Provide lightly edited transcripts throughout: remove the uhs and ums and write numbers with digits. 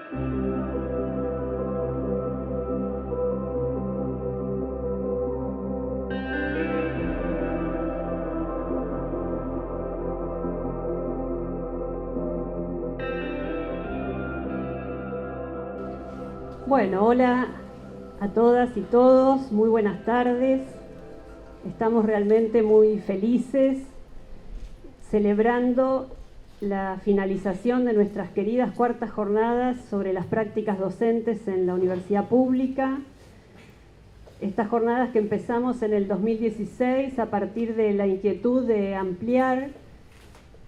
Bueno, hola a todas y todos, muy buenas tardes. Estamos realmente muy felices celebrando la finalización de nuestras queridas cuartas jornadas sobre las prácticas docentes en la universidad pública. Estas jornadas que empezamos en el 2016 a partir de la inquietud de ampliar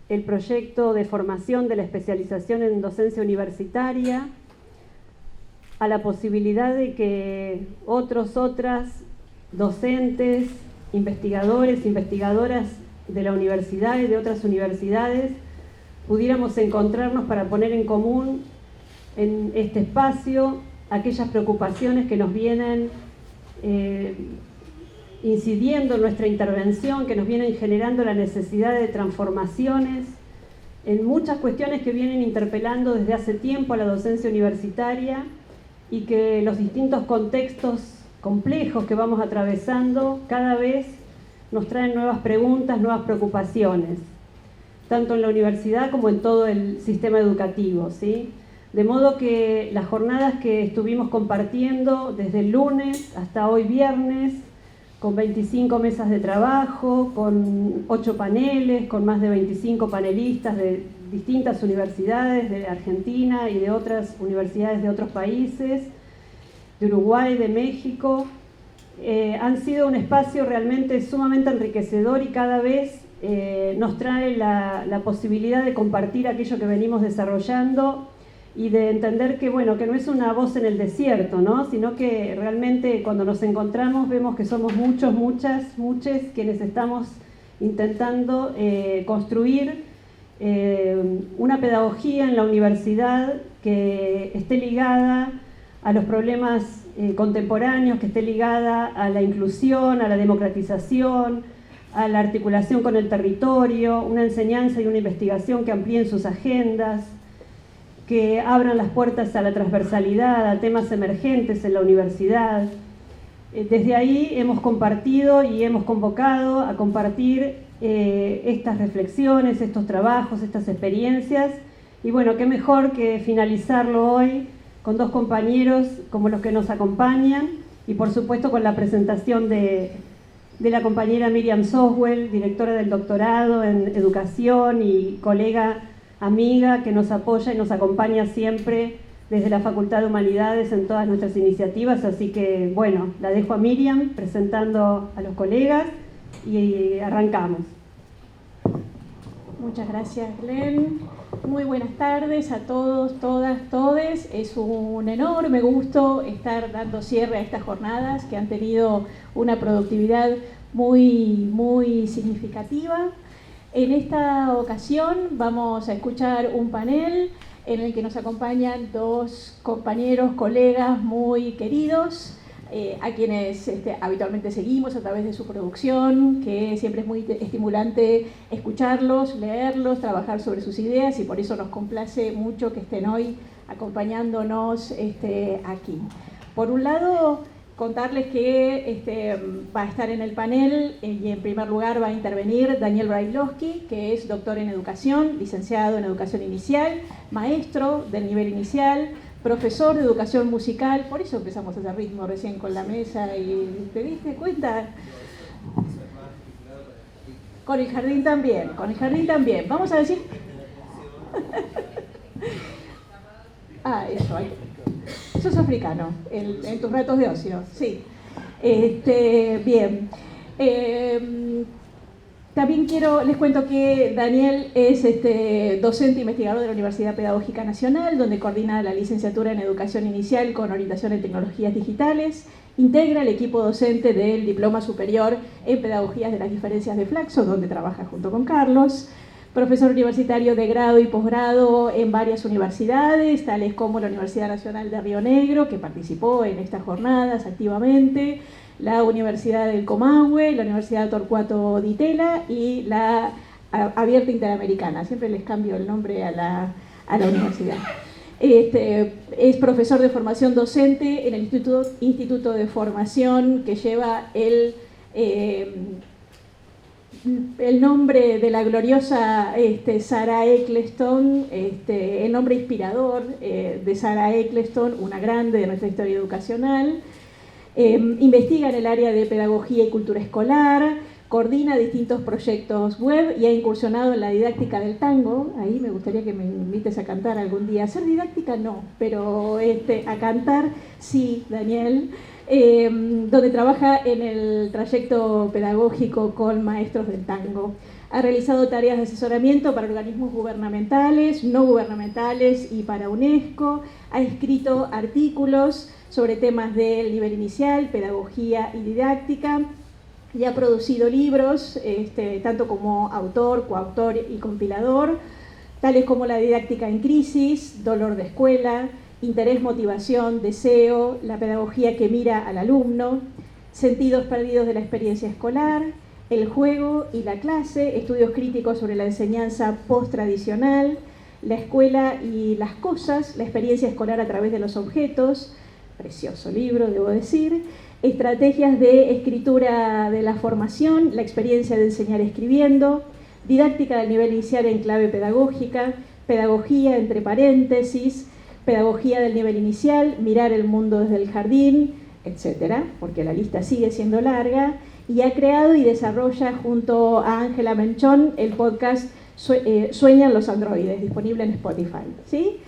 el proyecto de formación de la especialización en docencia universitaria a la posibilidad de que otras docentes, investigadores, investigadoras de la universidad y de otras universidades pudiéramos encontrarnos para poner en común en este espacio aquellas preocupaciones que nos vienen incidiendo en nuestra intervención, que nos vienen generando la necesidad de transformaciones en muchas cuestiones que vienen interpelando desde hace tiempo a la docencia universitaria y que los distintos contextos complejos que vamos atravesando cada vez nos traen nuevas preguntas, nuevas preocupaciones, tanto en la universidad como en todo el sistema educativo, ¿sí? De modo que las jornadas que estuvimos compartiendo desde el lunes hasta hoy viernes, con 25 mesas de trabajo, con 8 paneles, con más de 25 panelistas de distintas universidades de Argentina y de otras universidades de otros países, de Uruguay, de México, han sido un espacio realmente sumamente enriquecedor y cada vez nos trae la posibilidad de compartir aquello que venimos desarrollando y de entender que, bueno, que no es una voz en el desierto, ¿no? Sino que realmente cuando nos encontramos vemos que somos muchos, muchas, muchos quienes estamos intentando construir una pedagogía en la universidad que esté ligada a los problemas contemporáneos, que esté ligada a la inclusión, a la democratización, a la articulación con el territorio, una enseñanza y una investigación que amplíen sus agendas, que abran las puertas a la transversalidad, a temas emergentes en la universidad. Desde ahí hemos compartido y hemos convocado a compartir estas reflexiones, estos trabajos, estas experiencias, y bueno, qué mejor que finalizarlo hoy con dos compañeros como los que nos acompañan y por supuesto con la presentación de la compañera Miriam Soswell, directora del doctorado en educación y colega amiga que nos apoya y nos acompaña siempre desde la Facultad de Humanidades en todas nuestras iniciativas, así que bueno, la dejo a Miriam presentando a los colegas y arrancamos. Muchas gracias, Glenn. Muy buenas tardes a todos, todas, todes. Es un enorme gusto estar dando cierre a estas jornadas que han tenido una productividad muy significativa. En esta ocasión vamos a escuchar un panel en el que nos acompañan dos compañeros, colegas muy queridos, a quienes habitualmente seguimos a través de su producción, que siempre es muy estimulante escucharlos, leerlos, trabajar sobre sus ideas y por eso nos complace mucho que estén hoy acompañándonos aquí. Por un lado, contarles que va a estar en el panel y en primer lugar va a intervenir Daniel Brailovsky, que es doctor en educación, licenciado en educación inicial, maestro del nivel inicial, profesor de educación musical, por eso empezamos a hacer ritmo recién con la mesa y ¿te diste cuenta? Con el jardín también, Vamos a decir... eso es africano, en tus ratos de ocio, sí. Bien. También les cuento que Daniel es docente investigador de la Universidad Pedagógica Nacional, donde coordina la licenciatura en Educación Inicial con orientación en tecnologías digitales, integra el equipo docente del Diploma Superior en Pedagogías de las Diferencias de Flaxo, donde trabaja junto con Carlos, profesor universitario de grado y posgrado en varias universidades, tales como la Universidad Nacional de Río Negro, que participó en estas jornadas activamente, la Universidad del Comahue, la Universidad Torcuato Di Tella y la Abierta Interamericana. Siempre les cambio el nombre a la universidad. Es profesor de formación docente en el Instituto de Formación que lleva el nombre de la gloriosa Sarah Eccleston, el nombre inspirador de Sarah Eccleston, una grande de nuestra historia educacional. Investiga en el área de pedagogía y cultura escolar, coordina distintos proyectos web y ha incursionado en la didáctica del tango. Ahí me gustaría que me invites a cantar algún día. Hacer didáctica no, pero a cantar sí, Daniel. Donde trabaja en el trayecto pedagógico con maestros del tango. Ha realizado tareas de asesoramiento para organismos gubernamentales, no gubernamentales y para UNESCO. Ha escrito artículos sobre temas del nivel inicial, pedagogía y didáctica. Y ha producido libros, tanto como autor, coautor y compilador, tales como La didáctica en crisis, Dolor de escuela, Interés, motivación, deseo, la pedagogía que mira al alumno, Sentidos perdidos de la experiencia escolar, El juego y la clase, estudios críticos sobre la enseñanza post-tradicional, La escuela y las cosas, la experiencia escolar a través de los objetos, precioso libro, debo decir, Estrategias de escritura de la formación, la experiencia de enseñar escribiendo, Didáctica del nivel inicial en clave pedagógica, Pedagogía entre paréntesis, Pedagogía del nivel inicial, Mirar el mundo desde el jardín, etcétera, porque la lista sigue siendo larga, y ha creado y desarrolla junto a Ángela Menchón el podcast Sueñan los androides, disponible en Spotify, ¿sí?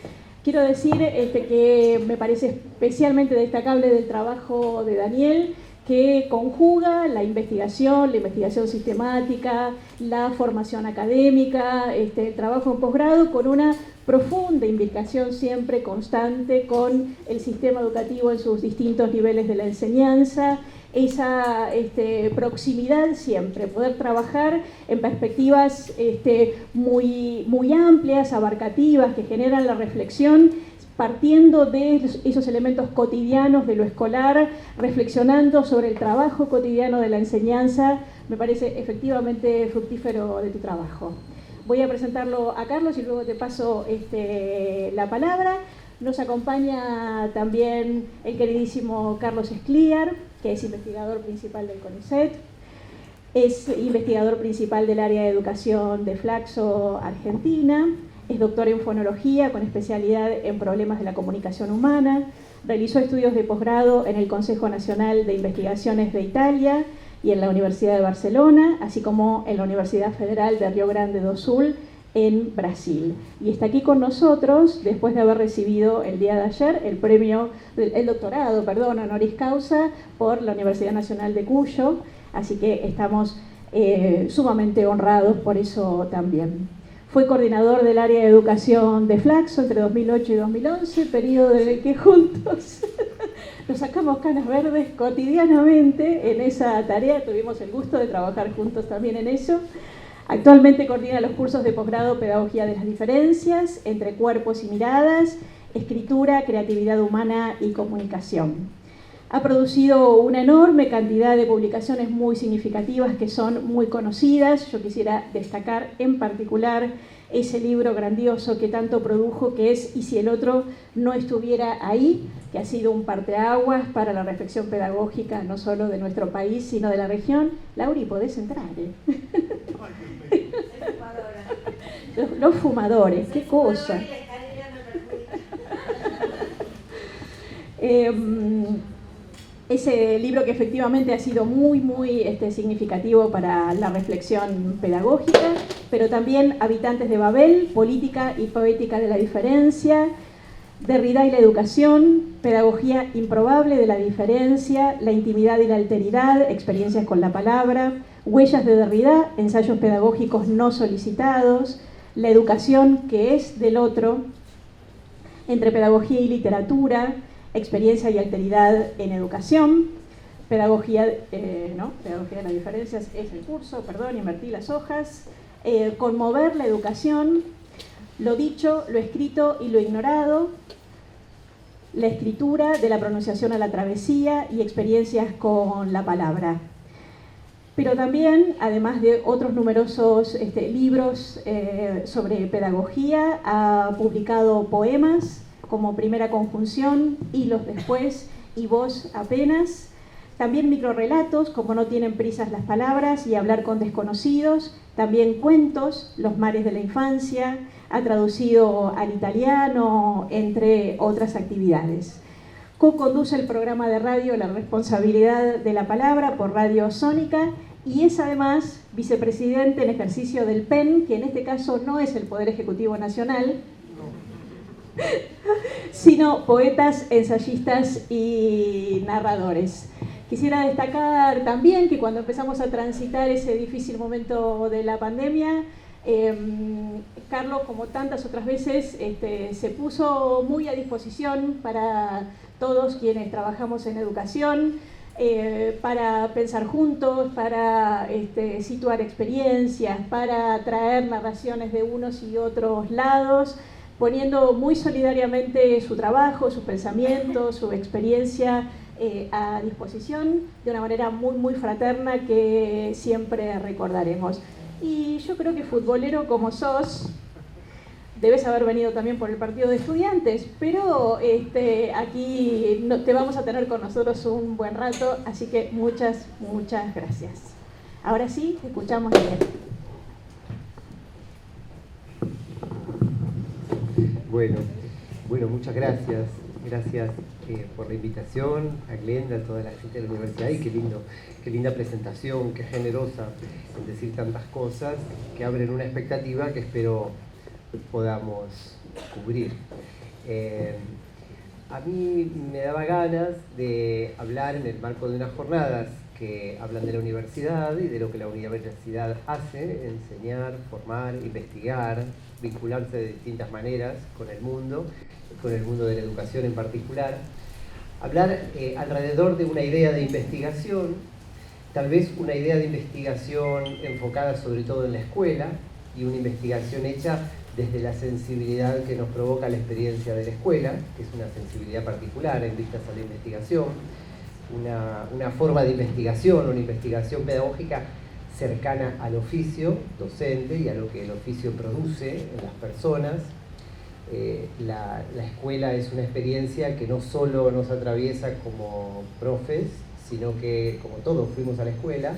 Quiero decir que me parece especialmente destacable del trabajo de Daniel, que conjuga la investigación sistemática, la formación académica, el trabajo en posgrado con una profunda implicación siempre constante con el sistema educativo en sus distintos niveles de la enseñanza, esa proximidad siempre, poder trabajar en perspectivas muy amplias, abarcativas, que generan la reflexión, partiendo de esos elementos cotidianos de lo escolar, reflexionando sobre el trabajo cotidiano de la enseñanza. Me parece efectivamente fructífero de tu trabajo. Voy a presentarlo a Carlos y luego te paso la palabra. Nos acompaña también el queridísimo Carlos Escliar, que es investigador principal del CONICET, es investigador principal del área de educación de Flaxo, Argentina, es doctor en fonología con especialidad en problemas de la comunicación humana, realizó estudios de posgrado en el Consejo Nacional de Investigaciones de Italia y en la Universidad de Barcelona, así como en la Universidad Federal de Rio Grande do Sul, en Brasil. Y está aquí con nosotros después de haber recibido el día de ayer el doctorado honoris causa por la Universidad Nacional de Cuyo, así que estamos sumamente honrados por eso también. Fue coordinador del área de educación de Flaxo entre 2008 y 2011, periodo en el que juntos nos sacamos canas verdes cotidianamente en esa tarea, tuvimos el gusto de trabajar juntos también en eso. Actualmente coordina los cursos de posgrado Pedagogía de las diferencias, Entre cuerpos y miradas, Escritura, creatividad humana y comunicación. Ha producido una enorme cantidad de publicaciones muy significativas que son muy conocidas. Yo quisiera destacar en particular ese libro grandioso que tanto produjo, que es Y si el otro no estuviera ahí, que ha sido un parteaguas para la reflexión pedagógica no solo de nuestro país, sino de la región. Lauri, podés entrar, Los fumadores, qué cosa. Ese libro que efectivamente ha sido muy significativo para la reflexión pedagógica, pero también Habitantes de Babel, Política y Poética de la Diferencia, Derrida y la Educación, Pedagogía improbable de la diferencia, La intimidad y la alteridad, Experiencias con la palabra, Huellas de Derrida, Ensayos pedagógicos no solicitados, La educación que es del otro, Entre pedagogía y literatura, Experiencia y alteridad en educación, Pedagogía de las diferencias es el curso, invertí las hojas, Conmover la educación, Lo dicho, lo escrito y lo ignorado, La escritura de la pronunciación a la travesía y Experiencias con la palabra. Pero también, además de otros numerosos libros sobre pedagogía, ha publicado poemas, como primera conjunción, hilos después y voz apenas. También microrrelatos, como No tienen prisas las palabras y Hablar con desconocidos. También cuentos, Los mares de la infancia, ha traducido al italiano, entre otras actividades. Co-conduce el programa de radio La responsabilidad de la palabra por Radio Sónica y es además vicepresidente en ejercicio del PEN, que en este caso no es el Poder Ejecutivo Nacional, sino poetas, ensayistas y narradores. Quisiera destacar también que cuando empezamos a transitar ese difícil momento de la pandemia, Carlos, como tantas otras veces, se puso muy a disposición para todos quienes trabajamos en educación, para pensar juntos, para situar experiencias, para traer narraciones de unos y otros lados, poniendo muy solidariamente su trabajo, sus pensamientos, su experiencia a disposición de una manera muy, muy fraterna que siempre recordaremos. Y yo creo que futbolero como sos, debes haber venido también por el partido de estudiantes, pero aquí te vamos a tener con nosotros un buen rato, así que muchas, muchas gracias. Ahora sí, escuchamos bien. Bueno, muchas gracias. Gracias por la invitación, a Glenda, a toda la gente de la universidad, y qué linda presentación, qué generosa en decir tantas cosas que abren una expectativa que espero podamos cubrir. A mí me daba ganas de hablar en el marco de unas jornadas que hablan de la universidad y de lo que la universidad hace: enseñar, formar, investigar, vincularse de distintas maneras con el mundo de la educación en particular. Hablar alrededor de una idea de investigación, tal vez una idea de investigación enfocada sobre todo en la escuela, y una investigación hecha desde la sensibilidad que nos provoca la experiencia de la escuela, que es una sensibilidad particular en vistas a la investigación, una forma de investigación, una investigación pedagógica cercana al oficio docente y a lo que el oficio produce en las personas. La escuela es una experiencia que no solo nos atraviesa como profes, sino que, como todos fuimos a la escuela,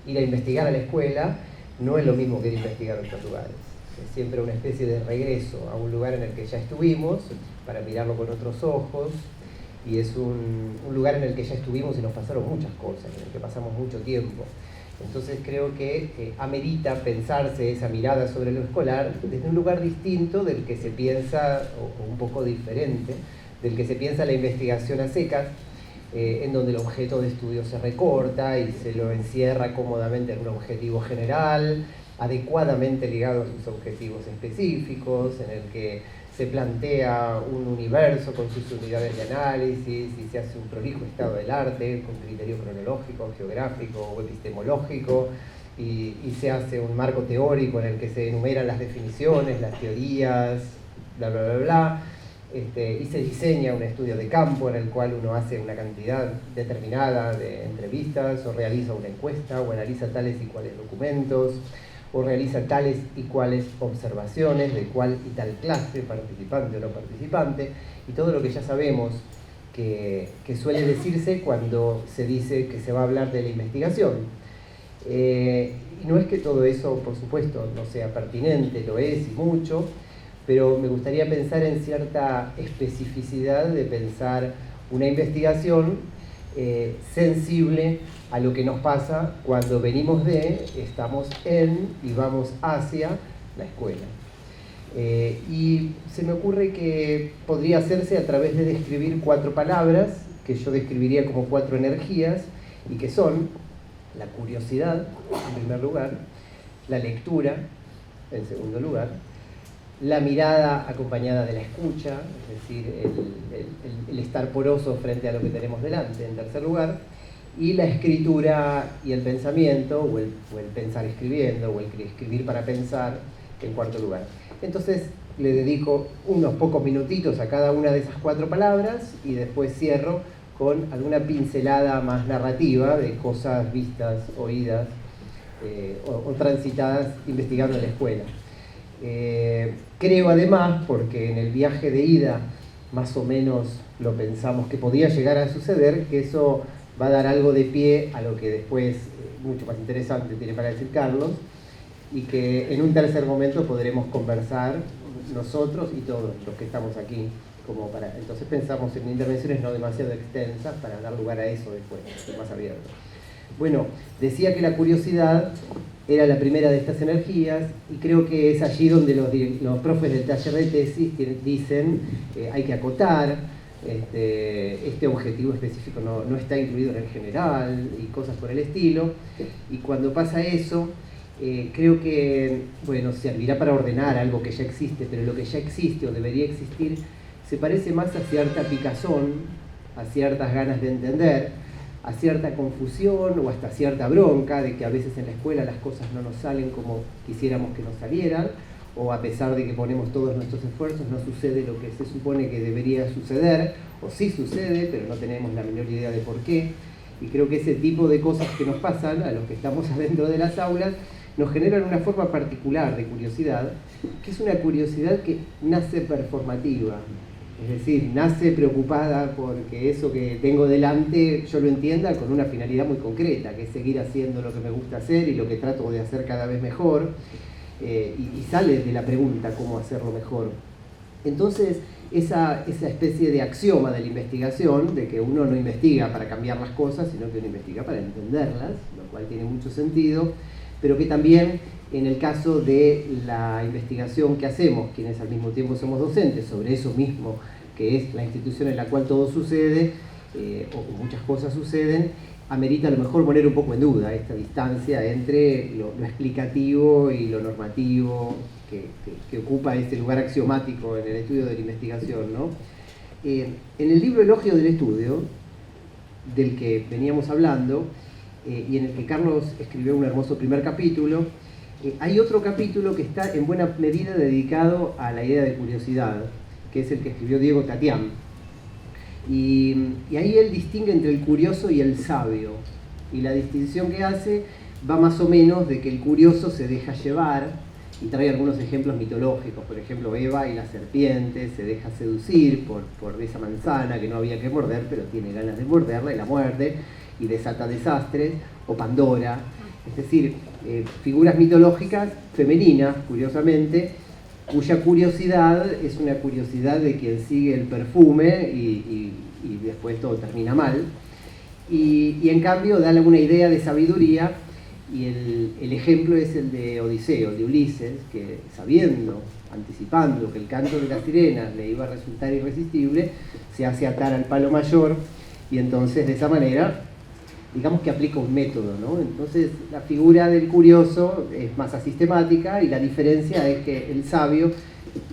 ir a investigar a la escuela no es lo mismo que ir a investigar en otros lugares. Es siempre una especie de regreso a un lugar en el que ya estuvimos para mirarlo con otros ojos, y es un lugar en el que ya estuvimos y nos pasaron muchas cosas, en el que pasamos mucho tiempo. Entonces creo que amerita pensarse esa mirada sobre lo escolar desde un lugar distinto del que se piensa, o un poco diferente, del que se piensa la investigación a secas, en donde el objeto de estudio se recorta y se lo encierra cómodamente en un objetivo general, adecuadamente ligado a sus objetivos específicos, en el que se plantea un universo con sus unidades de análisis y se hace un prolijo estado del arte con criterio cronológico, geográfico o epistemológico, y se hace un marco teórico en el que se enumeran las definiciones, las teorías, bla, bla, bla, bla. Y se diseña un estudio de campo en el cual uno hace una cantidad determinada de entrevistas, o realiza una encuesta, o analiza tales y cuales documentos, o realiza tales y cuales observaciones de cual y tal clase, participante o no participante, y todo lo que ya sabemos que suele decirse cuando se dice que se va a hablar de la investigación. Y no es que todo eso, por supuesto, no sea pertinente, lo es y mucho, pero me gustaría pensar en cierta especificidad de pensar una investigación sensible a lo que nos pasa cuando venimos de, estamos en y vamos hacia la escuela. Y se me ocurre que podría hacerse a través de describir 4 palabras, que yo describiría como 4 energías, y que son la curiosidad, en primer lugar, la lectura, en segundo lugar, la mirada acompañada de la escucha, es decir, el estar poroso frente a lo que tenemos delante, en tercer lugar, y la escritura y el pensamiento, o el pensar escribiendo, o el escribir para pensar, en cuarto lugar. Entonces le dedico unos pocos minutitos a cada una de esas 4 palabras, y después cierro con alguna pincelada más narrativa de cosas vistas, oídas o transitadas investigando en la escuela. Creo además, porque en el viaje de ida más o menos lo pensamos que podía llegar a suceder, que eso va a dar algo de pie a lo que después, mucho más interesante, tiene para decir Carlos, y que en un tercer momento podremos conversar nosotros y todos los que estamos aquí. Entonces pensamos en intervenciones no demasiado extensas para dar lugar a eso después, más abierto. Bueno, decía que la curiosidad era la primera de estas energías, y creo que es allí donde los profes del taller de tesis dicen hay que acotar, este objetivo específico no está incluido en el general, y cosas por el estilo, y cuando pasa eso, creo que, bueno, servirá para ordenar algo que ya existe, pero lo que ya existe o debería existir se parece más a cierta picazón, a ciertas ganas de entender, a cierta confusión o hasta cierta bronca de que a veces en la escuela las cosas no nos salen como quisiéramos que nos salieran, o a pesar de que ponemos todos nuestros esfuerzos no sucede lo que se supone que debería suceder, o sí sucede, pero no tenemos la menor idea de por qué. Y creo que ese tipo de cosas que nos pasan a los que estamos adentro de las aulas nos generan una forma particular de curiosidad, que es una curiosidad que nace performativa. Es decir, nace preocupada porque eso que tengo delante yo lo entienda con una finalidad muy concreta, que es seguir haciendo lo que me gusta hacer y lo que trato de hacer cada vez mejor, y sale de la pregunta cómo hacerlo mejor. Entonces, esa especie de axioma de la investigación, de que uno no investiga para cambiar las cosas, sino que uno investiga para entenderlas, lo cual tiene mucho sentido, pero que también en el caso de la investigación que hacemos, quienes al mismo tiempo somos docentes, sobre eso mismo que es la institución en la cual todo sucede, o muchas cosas suceden, amerita a lo mejor poner un poco en duda esta distancia entre lo explicativo y lo normativo que ocupa este lugar axiomático en el estudio de la investigación, ¿no? En el libro Elogio del Estudio, del que veníamos hablando, y en el que Carlos escribió un hermoso primer capítulo, hay otro capítulo que está en buena medida dedicado a la idea de curiosidad, que es el que escribió Diego Tatián. Y ahí él distingue entre el curioso y el sabio. Y la distinción que hace va más o menos de que el curioso se deja llevar, y trae algunos ejemplos mitológicos. Por ejemplo, Eva y la serpiente se deja seducir por esa manzana que no había que morder, pero tiene ganas de morderla y la muerde y desata desastres. O Pandora. Es decir, figuras mitológicas femeninas, curiosamente, cuya curiosidad es una curiosidad de quien sigue el perfume y después todo termina mal. Y en cambio da una idea de sabiduría, y el ejemplo es el de Odiseo, el de Ulises, que sabiendo, anticipando que el canto de las sirenas le iba a resultar irresistible, se hace atar al palo mayor, y entonces de esa manera digamos que aplica un método, ¿no? Entonces la figura del curioso es más asistemática, y la diferencia es que el sabio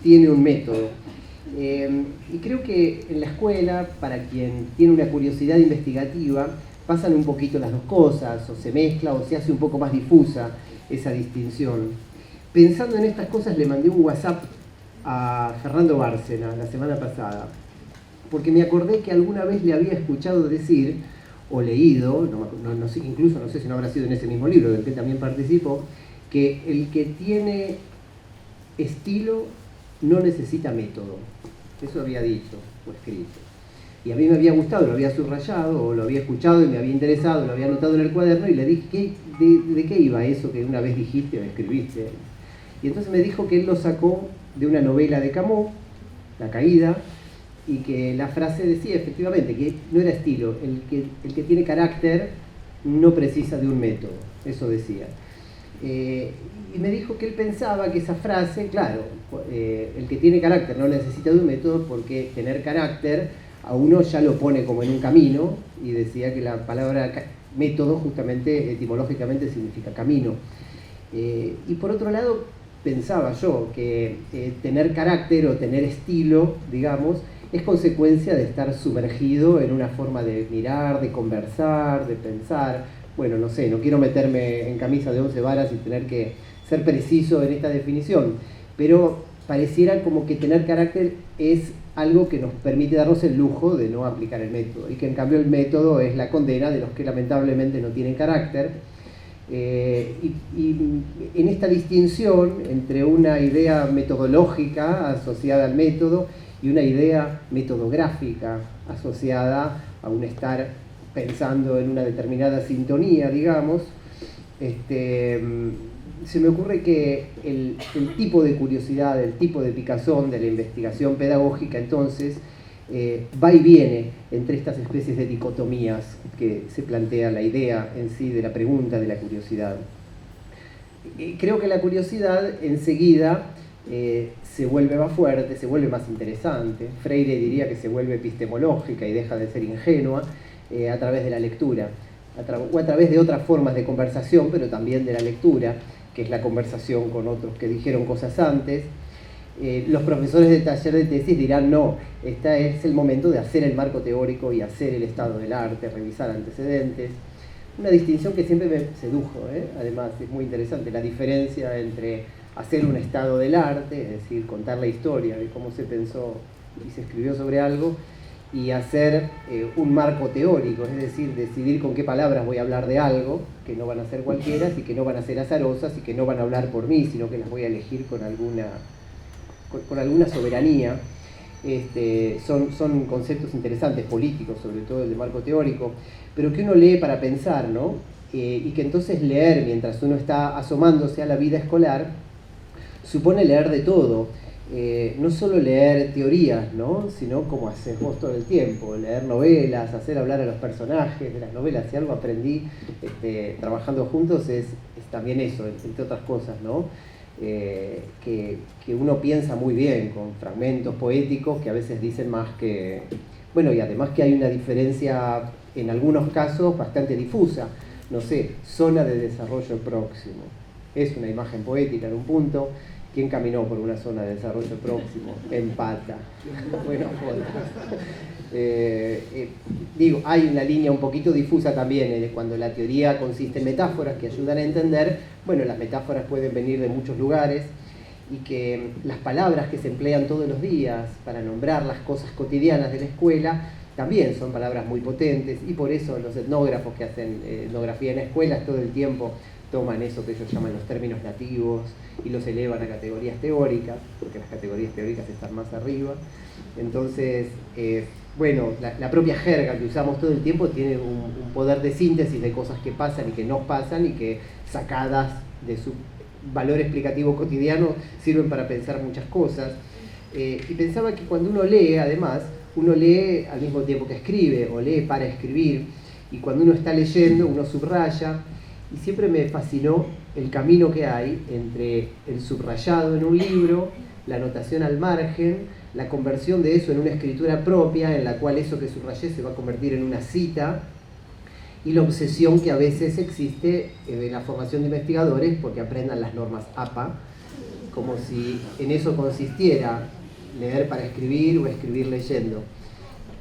tiene un método. Y creo que en la escuela, para quien tiene una curiosidad investigativa, pasan un poquito las dos cosas, o se mezcla o se hace un poco más difusa esa distinción. Pensando en estas cosas, le mandé un WhatsApp a Fernando Bárcena la semana pasada, porque me acordé que alguna vez le había escuchado decir, o leído, no sé, incluso no sé si no habrá sido en ese mismo libro del que él también participó, que el que tiene estilo no necesita método. Eso había dicho o escrito. Y a mí me había gustado, lo había subrayado, o lo había escuchado y me había interesado, lo había anotado en el cuaderno, y le dije, ¿de qué iba eso que una vez dijiste o escribiste? Y entonces me dijo que él lo sacó de una novela de Camus, La Caída, y que la frase decía efectivamente que no era estilo, el que tiene carácter no precisa de un método, eso decía. Y me dijo que él pensaba que esa frase, claro, el que tiene carácter no necesita de un método, porque tener carácter a uno ya lo pone como en un camino, y decía que la palabra método justamente etimológicamente significa camino. Y por otro lado, pensaba yo que tener carácter o tener estilo, digamos, es consecuencia de estar sumergido en una forma de mirar, de conversar, de pensar. Bueno, no sé, no quiero meterme en camisa de 11 varas y tener que ser preciso en esta definición, pero pareciera como que tener carácter es algo que nos permite darnos el lujo de no aplicar el método, y que en cambio el método es la condena de los que lamentablemente no tienen carácter. Y en esta distinción entre una idea metodológica asociada al método y una idea metodográfica asociada a un estar pensando en una determinada sintonía, digamos. Se me ocurre que el tipo de curiosidad, el tipo de picazón de la investigación pedagógica, entonces, va y viene entre estas especies de dicotomías que se plantea la idea en sí de la pregunta de la curiosidad. Creo que la curiosidad enseguida se vuelve más fuerte, se vuelve más interesante. Freire diría que se vuelve epistemológica y deja de ser ingenua a través de la lectura, o a través de otras formas de conversación, pero también de la lectura, que es la conversación con otros que dijeron cosas antes. Los profesores de taller de tesis dirán, no, este es el momento de hacer el marco teórico y hacer el estado del arte, revisar antecedentes. Una distinción que siempre me sedujo, además es muy interesante, la diferencia entre hacer un estado del arte, es decir, contar la historia de cómo se pensó y se escribió sobre algo, y hacer un marco teórico, es decir, decidir con qué palabras voy a hablar de algo, que no van a ser cualquiera y que no van a ser azarosas y que no van a hablar por mí, sino que las voy a elegir con alguna soberanía. Son conceptos interesantes, políticos, sobre todo el de marco teórico, pero que uno lee para pensar, ¿no? Y que entonces leer, mientras uno está asomándose a la vida escolar, supone leer de todo. No solo leer teorías, ¿no? Sino como haces vos todo el tiempo, leer novelas, hacer hablar a los personajes de las novelas. Si algo aprendí trabajando juntos es también eso, entre otras cosas, ¿no? Que uno piensa muy bien con fragmentos poéticos que a veces dicen más que... Bueno, y además que hay una diferencia en algunos casos bastante difusa. No sé, zona de desarrollo próximo. Es una imagen poética en un punto. ¿Quién caminó por una zona de desarrollo próximo? En pata. Bueno, digo, hay una línea un poquito difusa también, cuando la teoría consiste en metáforas que ayudan a entender. Bueno, las metáforas pueden venir de muchos lugares y que las palabras que se emplean todos los días para nombrar las cosas cotidianas de la escuela también son palabras muy potentes, y por eso los etnógrafos que hacen etnografía en escuelas todo el tiempo toman eso que ellos llaman los términos nativos y los elevan a categorías teóricas, porque las categorías teóricas están más arriba. Entonces, bueno, la propia jerga que usamos todo el tiempo tiene un poder de síntesis de cosas que pasan y que no pasan, y que sacadas de su valor explicativo cotidiano sirven para pensar muchas cosas. Y pensaba que cuando uno lee, además, uno lee al mismo tiempo que escribe, o lee para escribir, y cuando uno está leyendo, uno subraya. Y siempre me fascinó el camino que hay entre el subrayado en un libro, la anotación al margen, la conversión de eso en una escritura propia, en la cual eso que subrayé se va a convertir en una cita, y la obsesión que a veces existe en la formación de investigadores porque aprendan las normas APA, como si en eso consistiera leer para escribir o escribir leyendo.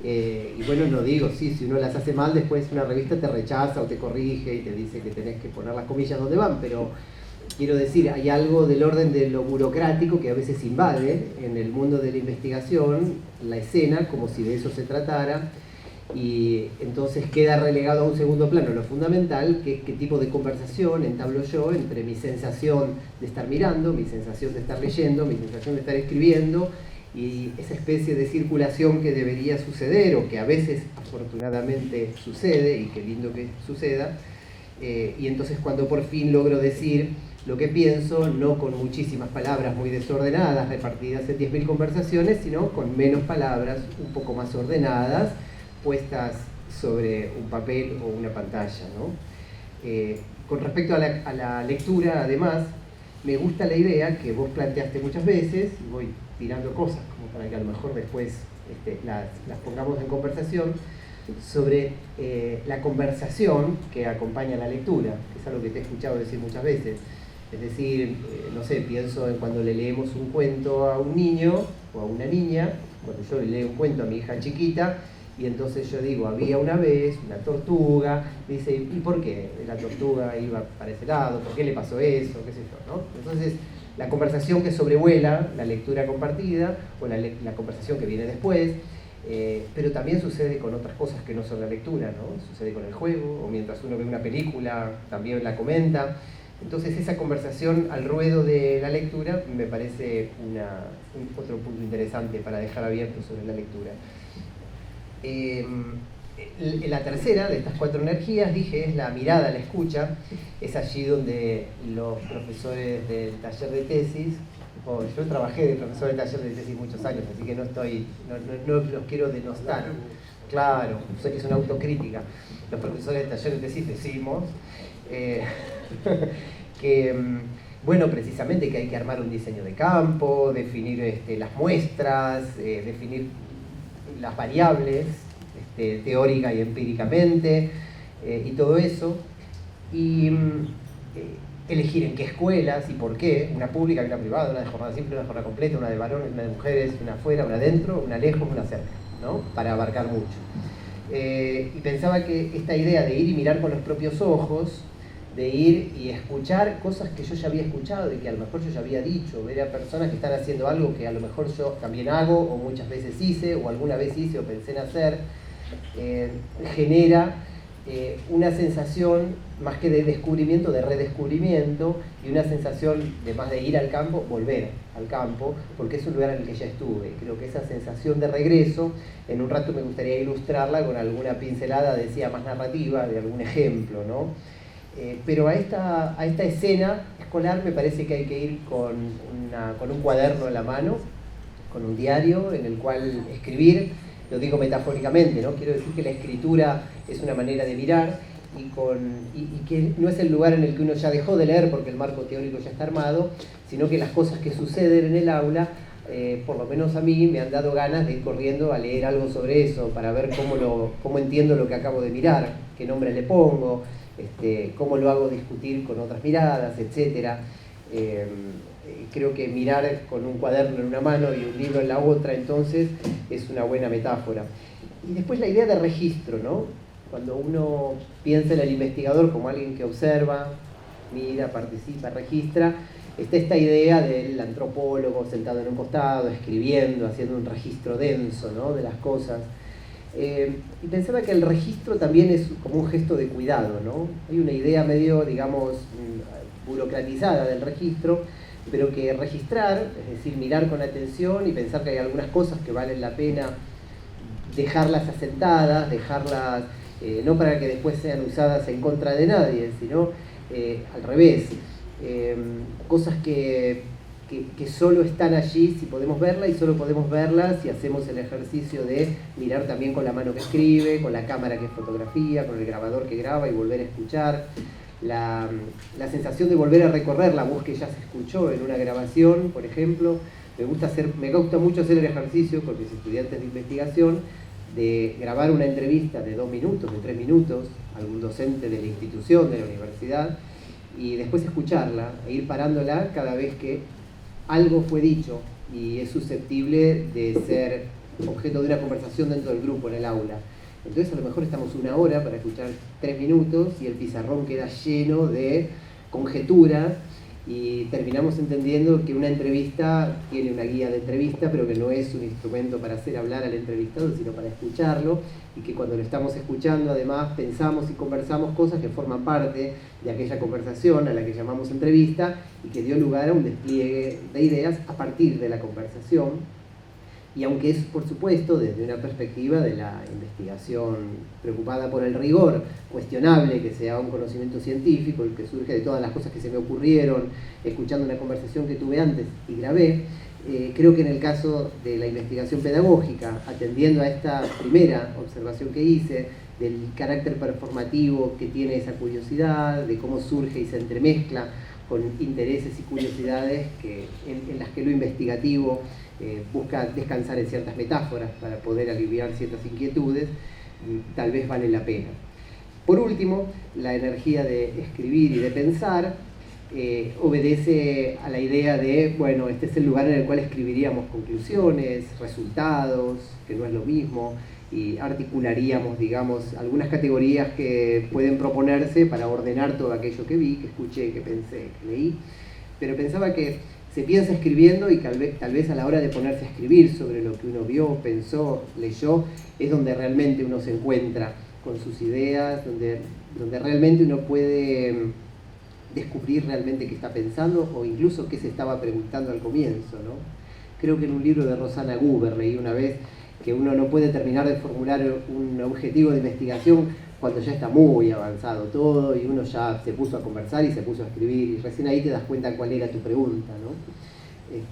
Y bueno, no digo, sí, si uno las hace mal, después una revista te rechaza o te corrige y te dice que tenés que poner las comillas donde van, pero quiero decir, hay algo del orden de lo burocrático que a veces invade en el mundo de la investigación la escena, como si de eso se tratara, y entonces queda relegado a un segundo plano lo fundamental, que es qué tipo de conversación entablo yo entre mi sensación de estar mirando, mi sensación de estar leyendo, mi sensación de estar escribiendo, y esa especie de circulación que debería suceder, o que a veces afortunadamente sucede, y qué lindo que suceda. Y entonces cuando por fin logro decir lo que pienso, no con muchísimas palabras muy desordenadas repartidas en 10.000 conversaciones, sino con menos palabras, un poco más ordenadas, puestas sobre un papel o una pantalla, ¿no? Con respecto a la lectura, además, me gusta la idea que vos planteaste muchas veces, y voy tirando cosas como para que a lo mejor después las pongamos en conversación, sobre la conversación que acompaña la lectura, que es algo que te he escuchado decir muchas veces. Es decir, no sé, pienso en cuando le leemos un cuento a un niño o a una niña, cuando yo le leo un cuento a mi hija chiquita, y entonces yo digo, había una vez una tortuga, dice, ¿y por qué la tortuga iba para ese lado? ¿Por qué le pasó eso? ¿Qué sé yo, no? Entonces, la conversación que sobrevuela la lectura compartida, o la conversación que viene después, pero también sucede con otras cosas que no son la lectura, ¿no? Sucede con el juego, o mientras uno ve una película, también la comenta. Entonces esa conversación al ruedo de la lectura me parece otro punto interesante para dejar abierto sobre la lectura. La tercera de estas 4 energías, dije, es la mirada, la escucha. Es allí donde los profesores del taller de tesis, yo trabajé de profesor del taller de tesis muchos años, así que no los quiero denostar. Claro, es una autocrítica. Los profesores del taller de tesis decimos que, bueno, precisamente que hay que armar un diseño de campo, definir las muestras, definir las variables, teórica y empíricamente, y todo eso, y elegir en qué escuelas y por qué, una pública y una privada, una de jornada simple, una de jornada completa, una de varones, una de mujeres, una afuera, una adentro, una lejos, una cerca, ¿no? Para abarcar mucho. Y pensaba que esta idea de ir y mirar con los propios ojos, de ir y escuchar cosas que yo ya había escuchado y que a lo mejor yo ya había dicho, ver a personas que están haciendo algo que a lo mejor yo también hago, o muchas veces hice, o alguna vez hice o pensé en hacer, genera una sensación más que de descubrimiento, de redescubrimiento, y una sensación de más de ir al campo, volver al campo, porque es un lugar en el que ya estuve. Creo que esa sensación de regreso, en un rato me gustaría ilustrarla con alguna pincelada, decía, más narrativa, de algún ejemplo, ¿no? Pero a esta escena escolar me parece que hay que ir con un cuaderno en la mano, con un diario en el cual escribir. Lo digo metafóricamente, ¿no? Quiero decir que la escritura es una manera de mirar y que no es el lugar en el que uno ya dejó de leer porque el marco teórico ya está armado, sino que las cosas que suceden en el aula, por lo menos a mí, me han dado ganas de ir corriendo a leer algo sobre eso, para ver cómo entiendo lo que acabo de mirar, qué nombre le pongo, cómo lo hago discutir con otras miradas, etc. Creo que mirar con un cuaderno en una mano y un libro en la otra, entonces, es una buena metáfora. Y después la idea de registro, ¿no? Cuando uno piensa en el investigador como alguien que observa, mira, participa, registra, está esta idea del antropólogo sentado en un costado, escribiendo, haciendo un registro denso, ¿no? De las cosas. Y pensaba que el registro también es como un gesto de cuidado, ¿no? Hay una idea medio, digamos, burocratizada del registro, pero que registrar, es decir, mirar con atención y pensar que hay algunas cosas que valen la pena dejarlas asentadas, dejarlas, no para que después sean usadas en contra de nadie, sino al revés, cosas que solo están allí si podemos verlas, y solo podemos verlas si hacemos el ejercicio de mirar también con la mano que escribe, con la cámara que fotografía, con el grabador que graba y volver a escuchar. La sensación de volver a recorrer la voz que ya se escuchó en una grabación, por ejemplo. Me gusta mucho hacer el ejercicio con mis estudiantes de investigación de grabar una entrevista de 2 minutos, de 3 minutos, a algún docente de la institución, de la universidad, y después escucharla e ir parándola cada vez que algo fue dicho y es susceptible de ser objeto de una conversación dentro del grupo, en el aula. Entonces a lo mejor estamos 1 hora para escuchar 3 minutos y el pizarrón queda lleno de conjeturas y terminamos entendiendo que una entrevista tiene una guía de entrevista, pero que no es un instrumento para hacer hablar al entrevistado, sino para escucharlo, y que cuando lo estamos escuchando además pensamos y conversamos cosas que forman parte de aquella conversación a la que llamamos entrevista y que dio lugar a un despliegue de ideas a partir de la conversación. Y aunque es, por supuesto, desde una perspectiva de la investigación preocupada por el rigor, cuestionable que sea un conocimiento científico, el que surge de todas las cosas que se me ocurrieron, escuchando una conversación que tuve antes y grabé, creo que en el caso de la investigación pedagógica, atendiendo a esta primera observación que hice, del carácter performativo que tiene esa curiosidad, de cómo surge y se entremezcla con intereses y curiosidades en las que lo investigativo busca descansar en ciertas metáforas para poder aliviar ciertas inquietudes, tal vez vale la pena. Por último, la energía de escribir y de pensar obedece a la idea de, bueno, este es el lugar en el cual escribiríamos conclusiones, resultados, que no es lo mismo, y articularíamos, digamos, algunas categorías que pueden proponerse para ordenar todo aquello que vi, que escuché, que pensé, que leí. Pero pensaba que se piensa escribiendo y tal vez a la hora de ponerse a escribir sobre lo que uno vio, pensó, leyó, es donde realmente uno se encuentra con sus ideas, donde realmente uno puede descubrir realmente qué está pensando o incluso qué se estaba preguntando al comienzo, ¿no? Creo que en un libro de Rosana Guber leí una vez que uno no puede terminar de formular un objetivo de investigación cuando ya está muy avanzado todo y uno ya se puso a conversar y se puso a escribir y recién ahí te das cuenta cuál era tu pregunta, ¿no?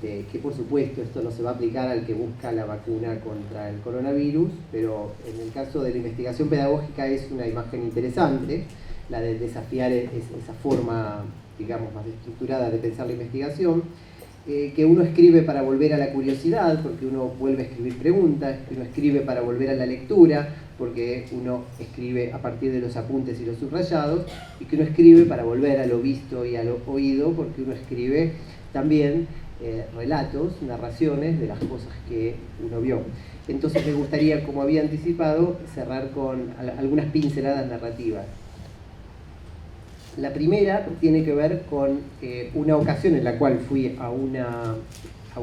Que por supuesto esto no se va a aplicar al que busca la vacuna contra el coronavirus, pero en el caso de la investigación pedagógica es una imagen interesante, la de desafiar esa forma, digamos, más estructurada de pensar la investigación, que uno escribe para volver a la curiosidad, porque uno vuelve a escribir preguntas, que uno escribe para volver a la lectura, porque uno escribe a partir de los apuntes y los subrayados, y que uno escribe para volver a lo visto y a lo oído, porque uno escribe también relatos, narraciones de las cosas que uno vio. Entonces me gustaría, como había anticipado, cerrar con algunas pinceladas narrativas. La primera tiene que ver con una ocasión en la cual fui a una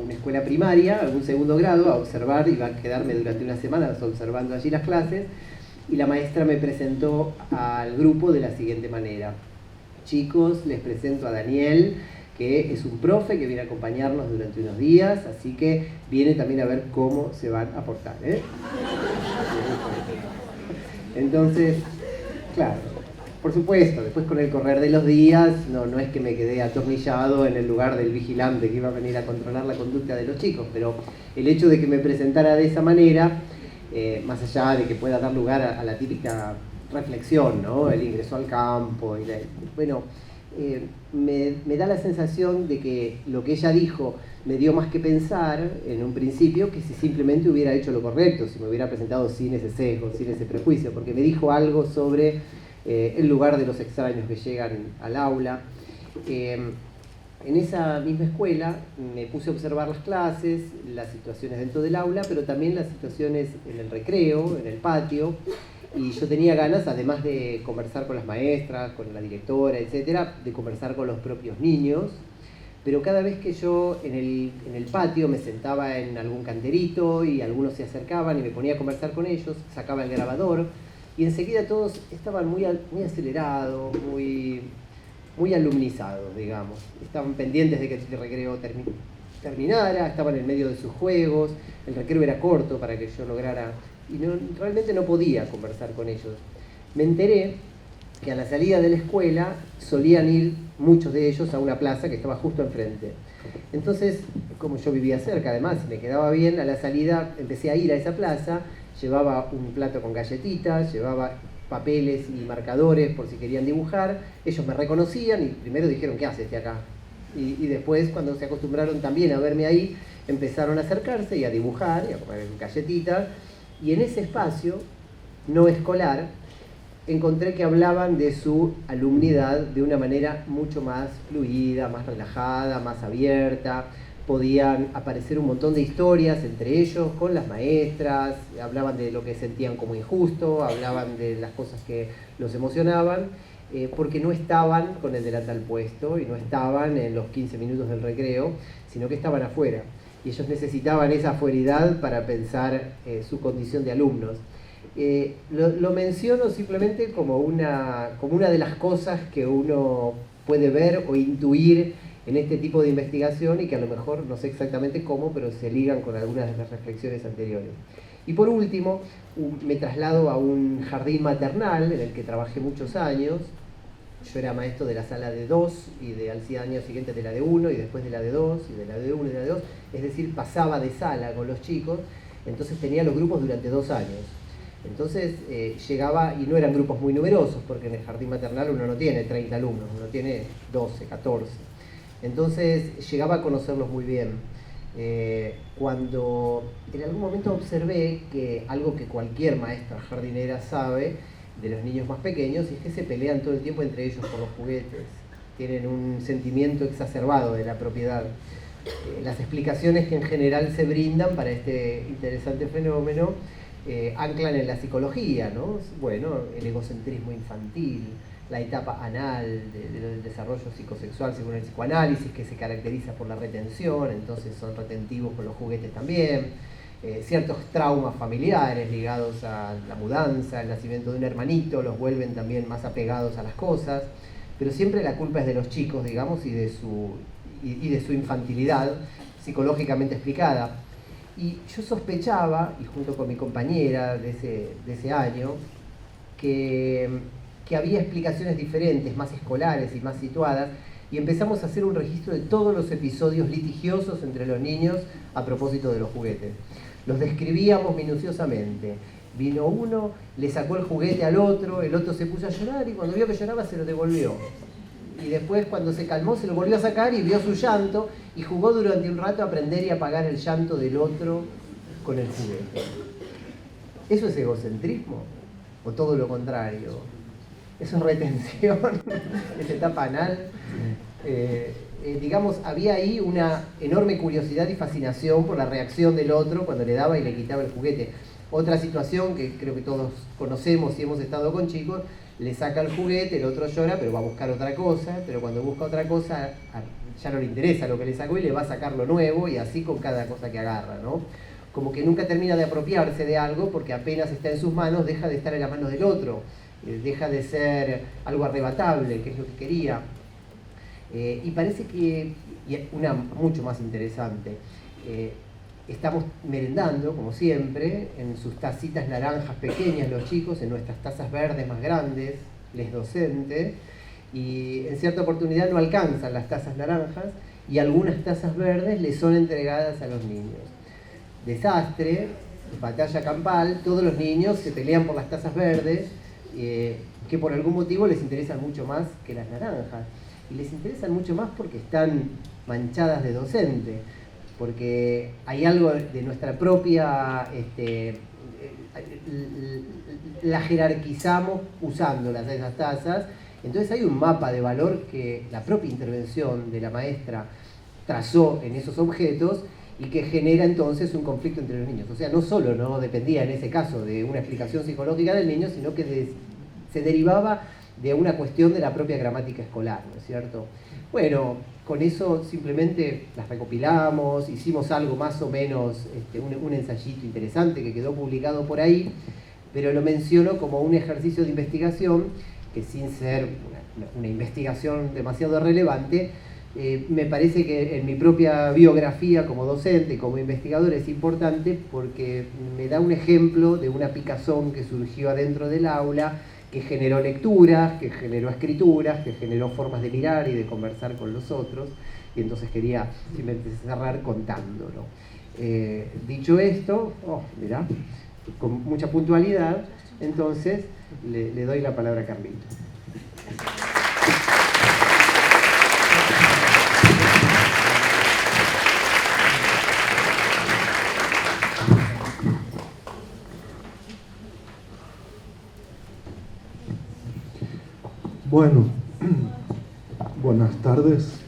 escuela primaria, a un segundo grado, a observar, iba a quedarme durante unas semanas observando allí las clases, y la maestra me presentó al grupo de la siguiente manera. Chicos, les presento a Daniel, que es un profe que viene a acompañarnos durante unos días, así que viene también a ver cómo se van a portar, ¿eh? Entonces, claro, por supuesto, después con el correr de los días, no es que me quedé atornillado en el lugar del vigilante que iba a venir a controlar la conducta de los chicos, pero el hecho de que me presentara de esa manera, más allá de que pueda dar lugar a la típica reflexión, ¿no? El ingreso al campo, me da la sensación de que lo que ella dijo me dio más que pensar en un principio que si simplemente hubiera hecho lo correcto, si me hubiera presentado sin ese sesgo, sin ese prejuicio, porque me dijo algo sobre el lugar de los extraños que llegan al aula. En esa misma escuela me puse a observar las clases, las situaciones dentro del aula, pero también las situaciones en el recreo, en el patio, y yo tenía ganas, además de conversar con las maestras, con la directora, etcétera, de conversar con los propios niños, pero cada vez que yo en el patio me sentaba en algún canterito y algunos se acercaban y me ponía a conversar con ellos, sacaba el grabador y enseguida todos estaban muy acelerados, muy alumnizados, digamos. Estaban pendientes de que el recreo terminara, estaban en medio de sus juegos, el recreo era corto para que yo lograra, y realmente no podía conversar con ellos. Me enteré que a la salida de la escuela solían ir muchos de ellos a una plaza que estaba justo enfrente. Entonces, como yo vivía cerca, además, me quedaba bien, a la salida empecé a ir a esa plaza, llevaba un plato con galletitas, llevaba papeles y marcadores por si querían dibujar. Ellos me reconocían y primero dijeron, ¿qué haces de acá? Y después, cuando se acostumbraron también a verme ahí, empezaron a acercarse y a dibujar y a comer galletitas. Y en ese espacio no escolar encontré que hablaban de su alumnidad de una manera mucho más fluida, más relajada, más abierta. Podían aparecer un montón de historias entre ellos, con las maestras, hablaban de lo que sentían como injusto, hablaban de las cosas que los emocionaban, porque no estaban con el delantal puesto y no estaban en los 15 minutos del recreo, sino que estaban afuera. Y ellos necesitaban esa afueridad para pensar su condición de alumnos. Lo menciono simplemente como una de las cosas que uno puede ver o intuir en este tipo de investigación y que a lo mejor no sé exactamente cómo, pero se ligan con algunas de las reflexiones anteriores. Y por último, me traslado a un jardín maternal en el que trabajé muchos años. Yo era maestro de la sala de 2 y al año siguiente de la de 1 y después de la de 2 y de la de 1 y de la de 2, es decir, pasaba de sala con los chicos, entonces tenía los grupos durante 2 años. Entonces llegaba, y no eran grupos muy numerosos, porque en el jardín maternal uno no tiene 30 alumnos, uno tiene 12, 14. Entonces llegaba a conocerlos muy bien. Cuando en algún momento observé que algo que cualquier maestra jardinera sabe de los niños más pequeños es que se pelean todo el tiempo entre ellos por los juguetes. Tienen un sentimiento exacerbado de la propiedad. Las explicaciones que en general se brindan para este interesante fenómeno anclan en la psicología, ¿no? Bueno, el egocentrismo infantil, la etapa anal del desarrollo psicosexual según el psicoanálisis, que se caracteriza por la retención, entonces son retentivos con los juguetes también, ciertos traumas familiares ligados a la mudanza, el nacimiento de un hermanito, los vuelven también más apegados a las cosas. pero siempre la culpa es de los chicos, digamos, y de su infantilidad psicológicamente explicada. Y yo sospechaba, y junto con mi compañera de ese año, que había explicaciones diferentes, más escolares y más situadas, y empezamos a hacer un registro de todos los episodios litigiosos entre los niños a propósito de los juguetes. Los describíamos minuciosamente. Vino uno, le sacó el juguete al otro, el otro se puso a llorar y cuando vio que lloraba se lo devolvió. Y después cuando se calmó se lo volvió a sacar y vio su llanto y jugó durante un rato a aprender y apagar el llanto del otro con el juguete. ¿Eso es egocentrismo? ¿O todo lo contrario? ¿Eso es retención? ¿Es etapa anal? Digamos, había ahí una enorme curiosidad y fascinación por la reacción del otro cuando le daba y le quitaba el juguete. Otra situación que creo que todos conocemos y hemos estado con chicos, le saca el juguete, el otro llora, pero va a buscar otra cosa, pero cuando busca otra cosa ya no le interesa lo que le sacó y le va a sacar lo nuevo, y así con cada cosa que agarra, ¿no? Como que nunca termina de apropiarse de algo porque apenas está en sus manos deja de estar en las manos del otro, deja de ser algo arrebatable, que es lo que quería. Y parece que, y una mucho más interesante, estamos merendando, como siempre, en sus tacitas naranjas pequeñas los chicos, en nuestras tazas verdes más grandes, les docentes, y en cierta oportunidad no alcanzan las tazas naranjas y algunas tazas verdes les son entregadas a los niños. Desastre, batalla campal, todos los niños se pelean por las tazas verdes, que por algún motivo les interesan mucho más que las naranjas. Y les interesan mucho más porque están manchadas de docente, porque hay algo de nuestra propia, la jerarquizamos usándolas, esas tazas. Entonces hay un mapa de valor que la propia intervención de la maestra trazó en esos objetos y que genera entonces un conflicto entre los niños. O sea, no solo no dependía en ese caso de una explicación psicológica del niño, sino que se derivaba de una cuestión de la propia gramática escolar, ¿no es cierto? Bueno, con eso simplemente las recopilamos, hicimos algo más o menos, un ensayito interesante que quedó publicado por ahí, pero lo menciono como un ejercicio de investigación que, sin ser una investigación demasiado relevante, me parece que en mi propia biografía como docente y como investigador es importante porque me da un ejemplo de una picazón que surgió adentro del aula, que generó lecturas, que generó escrituras, que generó formas de mirar y de conversar con los otros, y entonces quería simplemente cerrar contándolo. Dicho esto, mirá, con mucha puntualidad, entonces le doy la palabra a Carlito. Bueno, buenas tardes.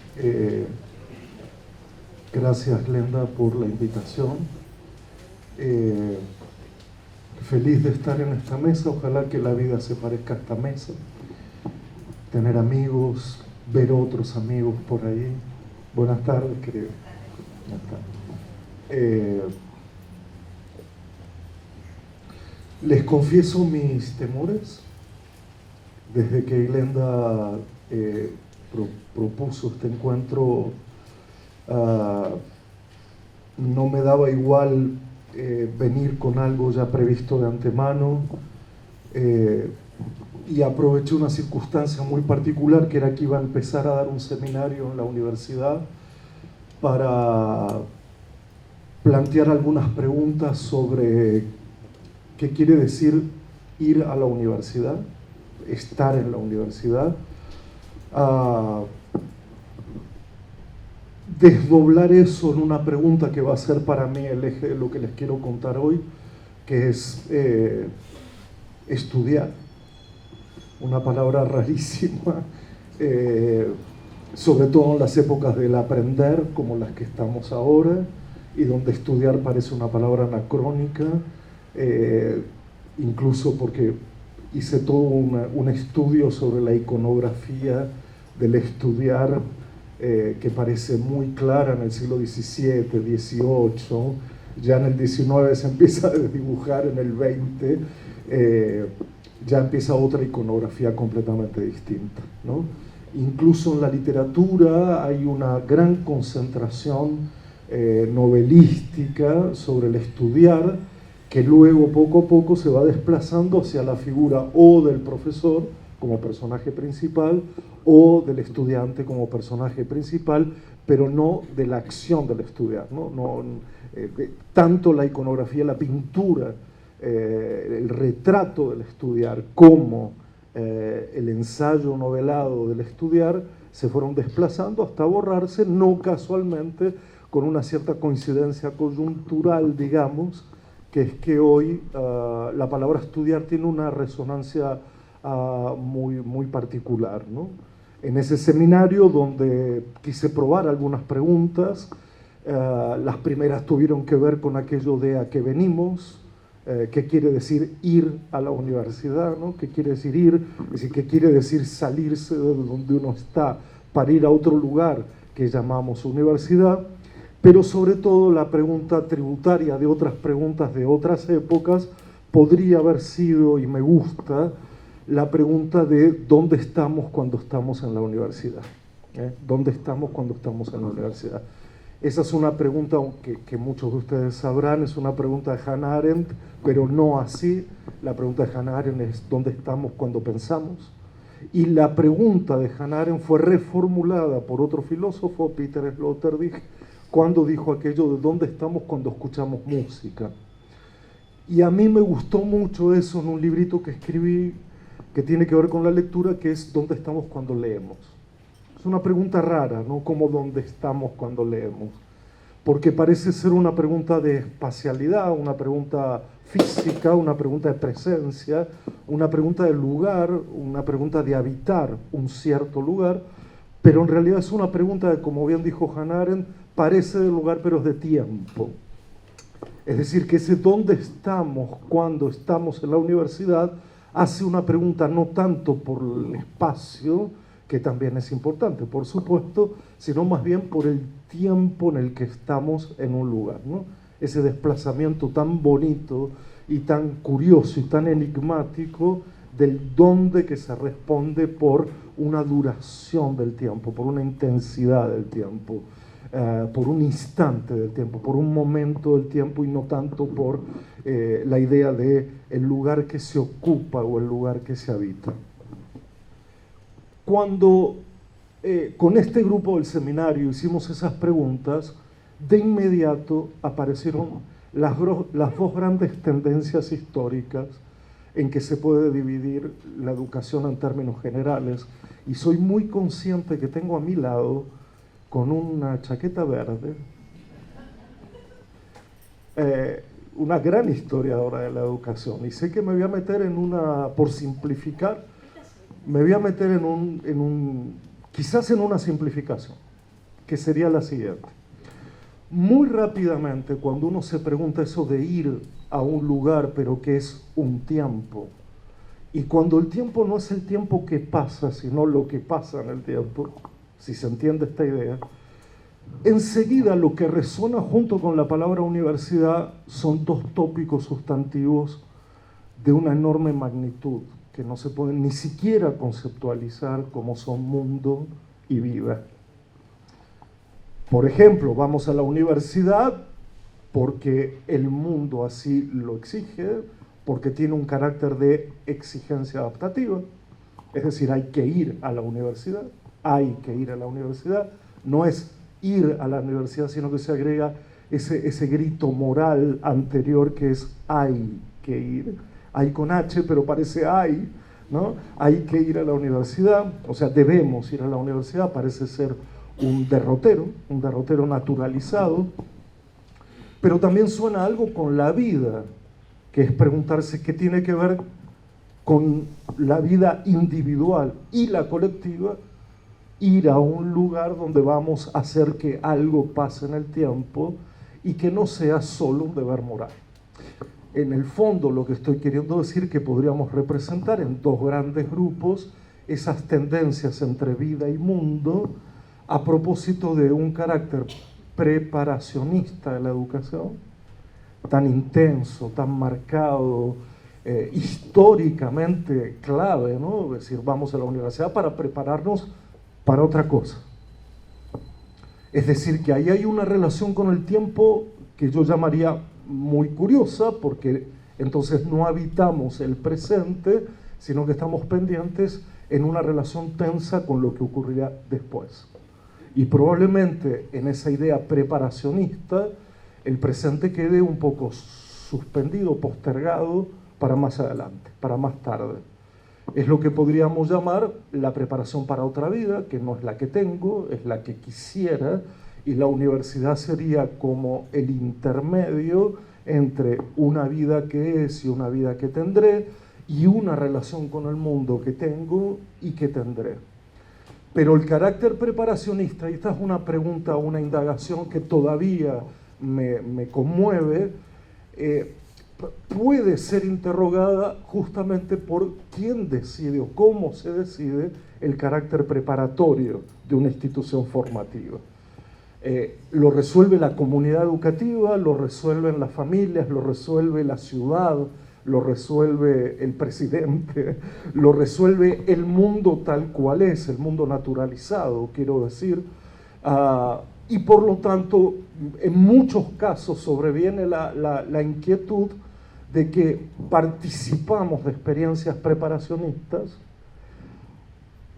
Gracias, Glenda, por la invitación. Feliz de estar en esta mesa. Ojalá que la vida se parezca a esta mesa. Tener amigos, ver otros amigos por ahí. Buenas tardes, querido. Les confieso mis temores. Desde que Glenda propuso este encuentro, no me daba igual venir con algo ya previsto de antemano, y aproveché una circunstancia muy particular, que era que iba a empezar a dar un seminario en la universidad para plantear algunas preguntas sobre qué quiere decir ir a la universidad, estar en la universidad, desdoblar eso en una pregunta que va a ser para mí el eje de lo que les quiero contar hoy, que es estudiar, una palabra rarísima, sobre todo en las épocas del aprender como las que estamos ahora, y donde estudiar parece una palabra anacrónica, incluso porque hice todo un estudio sobre la iconografía del estudiar, que parece muy clara en el siglo XVII, XVIII, ya en el XIX se empieza a dibujar, en el XX ya empieza otra iconografía completamente distinta, ¿no? Incluso en la literatura hay una gran concentración novelística sobre el estudiar, que luego poco a poco se va desplazando hacia la figura o del profesor como personaje principal o del estudiante como personaje principal, pero no de la acción del estudiar, ¿no? Tanto la iconografía, la pintura, el retrato del estudiar como el ensayo novelado del estudiar se fueron desplazando hasta borrarse, no casualmente, con una cierta coincidencia coyuntural, digamos, que es que hoy la palabra estudiar tiene una resonancia muy particular, ¿no? En ese seminario donde quise probar algunas preguntas, las primeras tuvieron que ver con aquello de a qué venimos, qué quiere decir ir a la universidad, ¿no? ¿Qué quiere decir ir? Es decir, qué quiere decir salirse de donde uno está para ir a otro lugar que llamamos universidad, pero sobre todo la pregunta tributaria de otras preguntas de otras épocas podría haber sido, y me gusta, la pregunta de ¿dónde estamos cuando estamos en la universidad? ¿Dónde estamos cuando estamos en la universidad? Esa es una pregunta que muchos de ustedes sabrán, es una pregunta de Hannah Arendt, pero no así. La pregunta de Hannah Arendt es ¿dónde estamos cuando pensamos? Y la pregunta de Hannah Arendt fue reformulada por otro filósofo, Peter Sloterdijk, cuando dijo aquello de ¿dónde estamos cuando escuchamos música? Y a mí me gustó mucho eso en un librito que escribí que tiene que ver con la lectura, que es ¿dónde estamos cuando leemos? Es una pregunta rara, ¿no? Como ¿dónde estamos cuando leemos? Porque parece ser una pregunta de espacialidad, una pregunta física, una pregunta de presencia, una pregunta de lugar, una pregunta de habitar un cierto lugar, pero en realidad es una pregunta de, como bien dijo Hannah Arendt, parece de lugar pero es de tiempo. Es decir, que ese ¿dónde estamos cuando estamos en la universidad? Hace una pregunta no tanto por el espacio, que también es importante, por supuesto, sino más bien por el tiempo en el que estamos en un lugar, ¿no? Ese desplazamiento tan bonito y tan curioso y tan enigmático del dónde que se responde por una duración del tiempo, por una intensidad del tiempo, por un instante del tiempo, por un momento del tiempo y no tanto por la idea de el lugar que se ocupa o el lugar que se habita. Cuando con este grupo del seminario hicimos esas preguntas, de inmediato aparecieron las dos grandes tendencias históricas en que se puede dividir la educación en términos generales, y soy muy consciente que tengo a mi lado, con una chaqueta verde, una gran historiadora de la educación, y sé que me voy a meter en una, por simplificar, me voy a meter quizás en una simplificación, que sería la siguiente. Muy rápidamente, cuando uno se pregunta eso de ir a un lugar, pero que es un tiempo, y cuando el tiempo no es el tiempo que pasa, sino lo que pasa en el tiempo, si se entiende esta idea, enseguida lo que resuena junto con la palabra universidad son dos tópicos sustantivos de una enorme magnitud, que no se pueden ni siquiera conceptualizar como son mundo y vida. Por ejemplo, vamos a la universidad porque el mundo así lo exige, porque tiene un carácter de exigencia adaptativa, es decir, hay que ir a la universidad, no es ir a la universidad, sino que se agrega ese grito moral anterior que es hay que ir, hay con H, pero parece hay, ¿no? Hay que ir a la universidad, o sea, debemos ir a la universidad, parece ser un derrotero naturalizado, pero también suena algo con la vida, que es preguntarse qué tiene que ver con la vida individual y la colectiva, ir a un lugar donde vamos a hacer que algo pase en el tiempo y que no sea solo un deber moral. En el fondo, lo que estoy queriendo decir es que podríamos representar en dos grandes grupos esas tendencias entre vida y mundo a propósito de un carácter preparacionista de la educación, tan intenso, tan marcado, históricamente clave, ¿no? Es decir, vamos a la universidad para prepararnos para otra cosa. Es decir, que ahí hay una relación con el tiempo que yo llamaría muy curiosa, porque entonces no habitamos el presente, sino que estamos pendientes en una relación tensa con lo que ocurrirá después. Y probablemente en esa idea preparacionista, el presente quede un poco suspendido, postergado para más adelante, para más tarde. Es lo que podríamos llamar la preparación para otra vida, que no es la que tengo, es la que quisiera, y la universidad sería como el intermedio entre una vida que es y una vida que tendré, y una relación con el mundo que tengo y que tendré. Pero el carácter preparacionista, y esta es una pregunta, una indagación que todavía me conmueve, puede ser interrogada justamente por quién decide o cómo se decide el carácter preparatorio de una institución formativa. Lo resuelve la comunidad educativa, lo resuelven las familias, lo resuelve la ciudad, lo resuelve el presidente, lo resuelve el mundo tal cual es, el mundo naturalizado, quiero decir. Y por lo tanto, en muchos casos sobreviene la inquietud de que participamos de experiencias preparacionistas,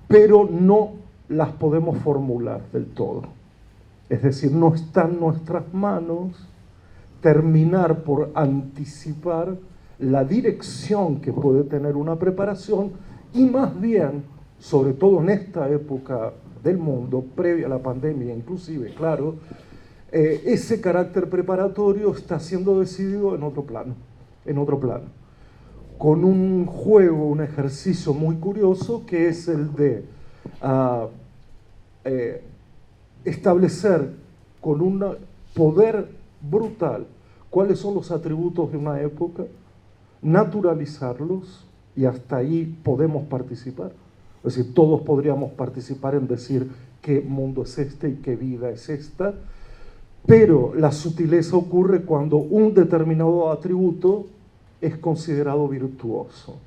pero no las podemos formular del todo. Es decir, no está en nuestras manos terminar por anticipar la dirección que puede tener una preparación, y más bien, sobre todo en esta época del mundo, previa a la pandemia inclusive, claro, ese carácter preparatorio está siendo decidido en otro plano, con un juego, un ejercicio muy curioso que es el de establecer con un poder brutal cuáles son los atributos de una época, naturalizarlos, y hasta ahí podemos participar. Es decir, todos podríamos participar en decir qué mundo es este y qué vida es esta, pero la sutileza ocurre cuando un determinado atributo es considerado virtuoso.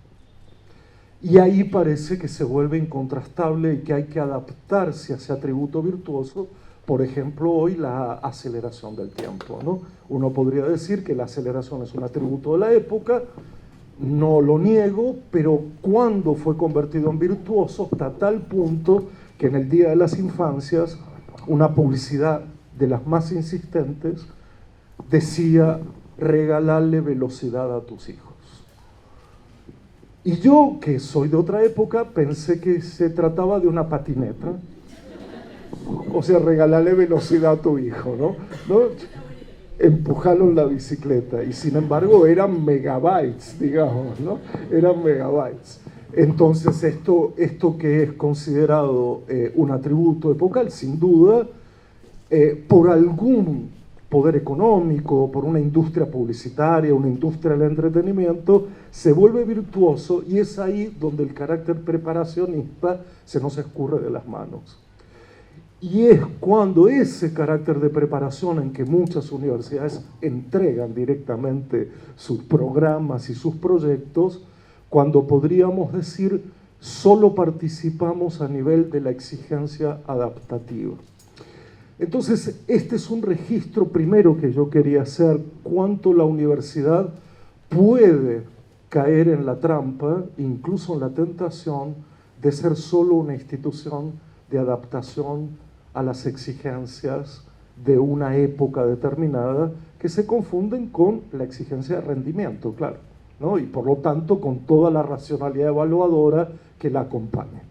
Y ahí parece que se vuelve incontrastable y que hay que adaptarse a ese atributo virtuoso. Por ejemplo, hoy la aceleración del tiempo, ¿no? Uno podría decir que la aceleración es un atributo de la época, no lo niego, pero cuando fue convertido en virtuoso hasta tal punto que en el Día de las Infancias una publicidad de las más insistentes decía: regalarle velocidad a tus hijos. Y yo, que soy de otra época, pensé que se trataba de una patineta. O sea, regalarle velocidad a tu hijo, ¿no? Empujarlo en la bicicleta. Y sin embargo eran megabytes, digamos, ¿no? Eran megabytes. Entonces esto que es considerado un atributo epocal, sin duda, por algún poder económico, por una industria publicitaria, una industria del entretenimiento, se vuelve virtuoso, y es ahí donde el carácter preparacionista se nos escurre de las manos. Y es cuando ese carácter de preparación, en que muchas universidades entregan directamente sus programas y sus proyectos, cuando podríamos decir solo participamos a nivel de la exigencia adaptativa. Entonces, este es un registro primero que yo quería hacer: cuánto la universidad puede caer en la trampa, incluso en la tentación, de ser solo una institución de adaptación a las exigencias de una época determinada, que se confunden con la exigencia de rendimiento, claro, ¿no? Y por lo tanto con toda la racionalidad evaluadora que la acompaña.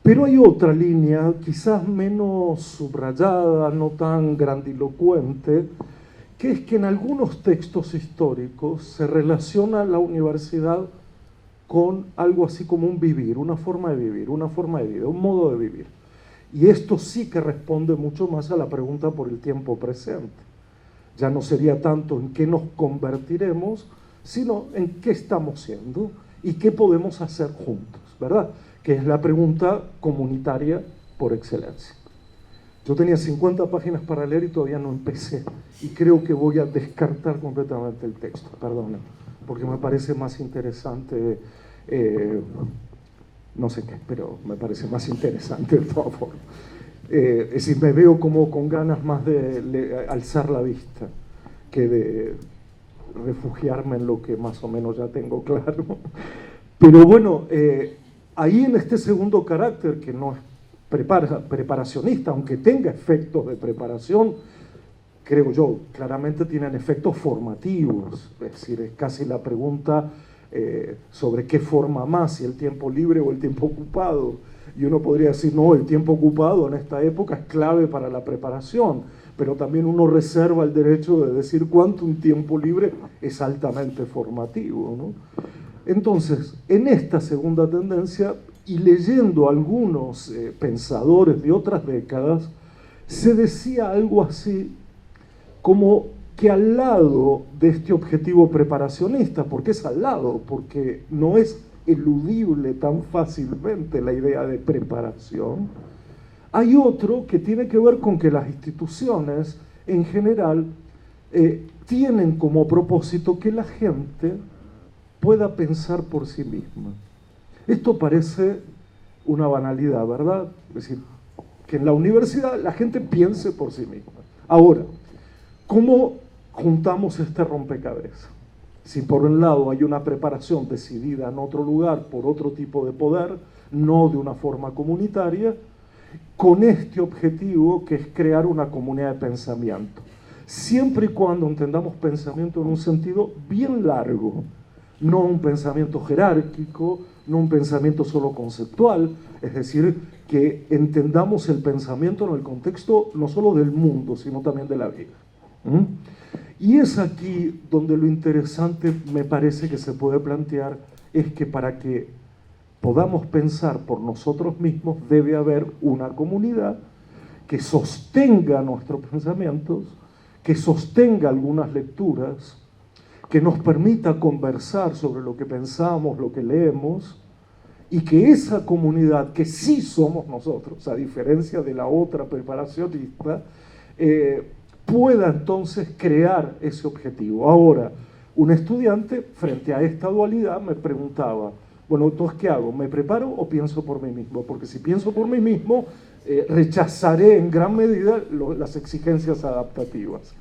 Pero hay otra línea, quizás menos subrayada, no tan grandilocuente, que es que en algunos textos históricos se relaciona la universidad con algo así como un vivir, una forma de vivir, una forma de vida, un modo de vivir. Y esto sí que responde mucho más a la pregunta por el tiempo presente. Ya no sería tanto en qué nos convertiremos, sino en qué estamos siendo y qué podemos hacer juntos, ¿verdad? Que es la pregunta comunitaria por excelencia. Yo tenía 50 páginas para leer y todavía no empecé, y creo que voy a descartar completamente el texto, perdón, porque me parece más interesante no sé qué, pero me parece más interesante de todas formas. Es decir, me veo como con ganas más de alzar la vista que de refugiarme en lo que más o menos ya tengo claro. Pero bueno, ahí en este segundo carácter, que no es preparacionista, aunque tenga efectos de preparación, creo yo, claramente tienen efectos formativos. Es decir, es casi la pregunta sobre qué forma más, si el tiempo libre o el tiempo ocupado. Y uno podría decir, no, el tiempo ocupado en esta época es clave para la preparación, pero también uno reserva el derecho de decir cuánto un tiempo libre es altamente formativo, ¿no? Entonces, en esta segunda tendencia, y leyendo algunos pensadores de otras décadas, se decía algo así como que al lado de este objetivo preparacionista, porque es al lado, porque no es eludible tan fácilmente la idea de preparación, hay otro que tiene que ver con que las instituciones en general tienen como propósito que la gente pueda pensar por sí misma. Esto parece una banalidad, ¿verdad? Es decir, que en la universidad la gente piense por sí misma. Ahora, ¿cómo juntamos este rompecabezas? Si por un lado hay una preparación decidida en otro lugar por otro tipo de poder, no de una forma comunitaria, con este objetivo que es crear una comunidad de pensamiento. Siempre y cuando entendamos pensamiento en un sentido bien largo, no un pensamiento jerárquico, no un pensamiento solo conceptual, es decir, que entendamos el pensamiento en el contexto no solo del mundo, sino también de la vida. Y es aquí donde lo interesante me parece que se puede plantear es que para que podamos pensar por nosotros mismos debe haber una comunidad que sostenga nuestros pensamientos, que sostenga algunas lecturas, que nos permita conversar sobre lo que pensamos, lo que leemos, y que esa comunidad, que sí somos nosotros, a diferencia de la otra preparacionista, pueda entonces crear ese objetivo. Ahora, un estudiante frente a esta dualidad me preguntaba, bueno, entonces, ¿qué hago? ¿Me preparo o pienso por mí mismo? Porque si pienso por mí mismo, rechazaré en gran medida las exigencias adaptativas.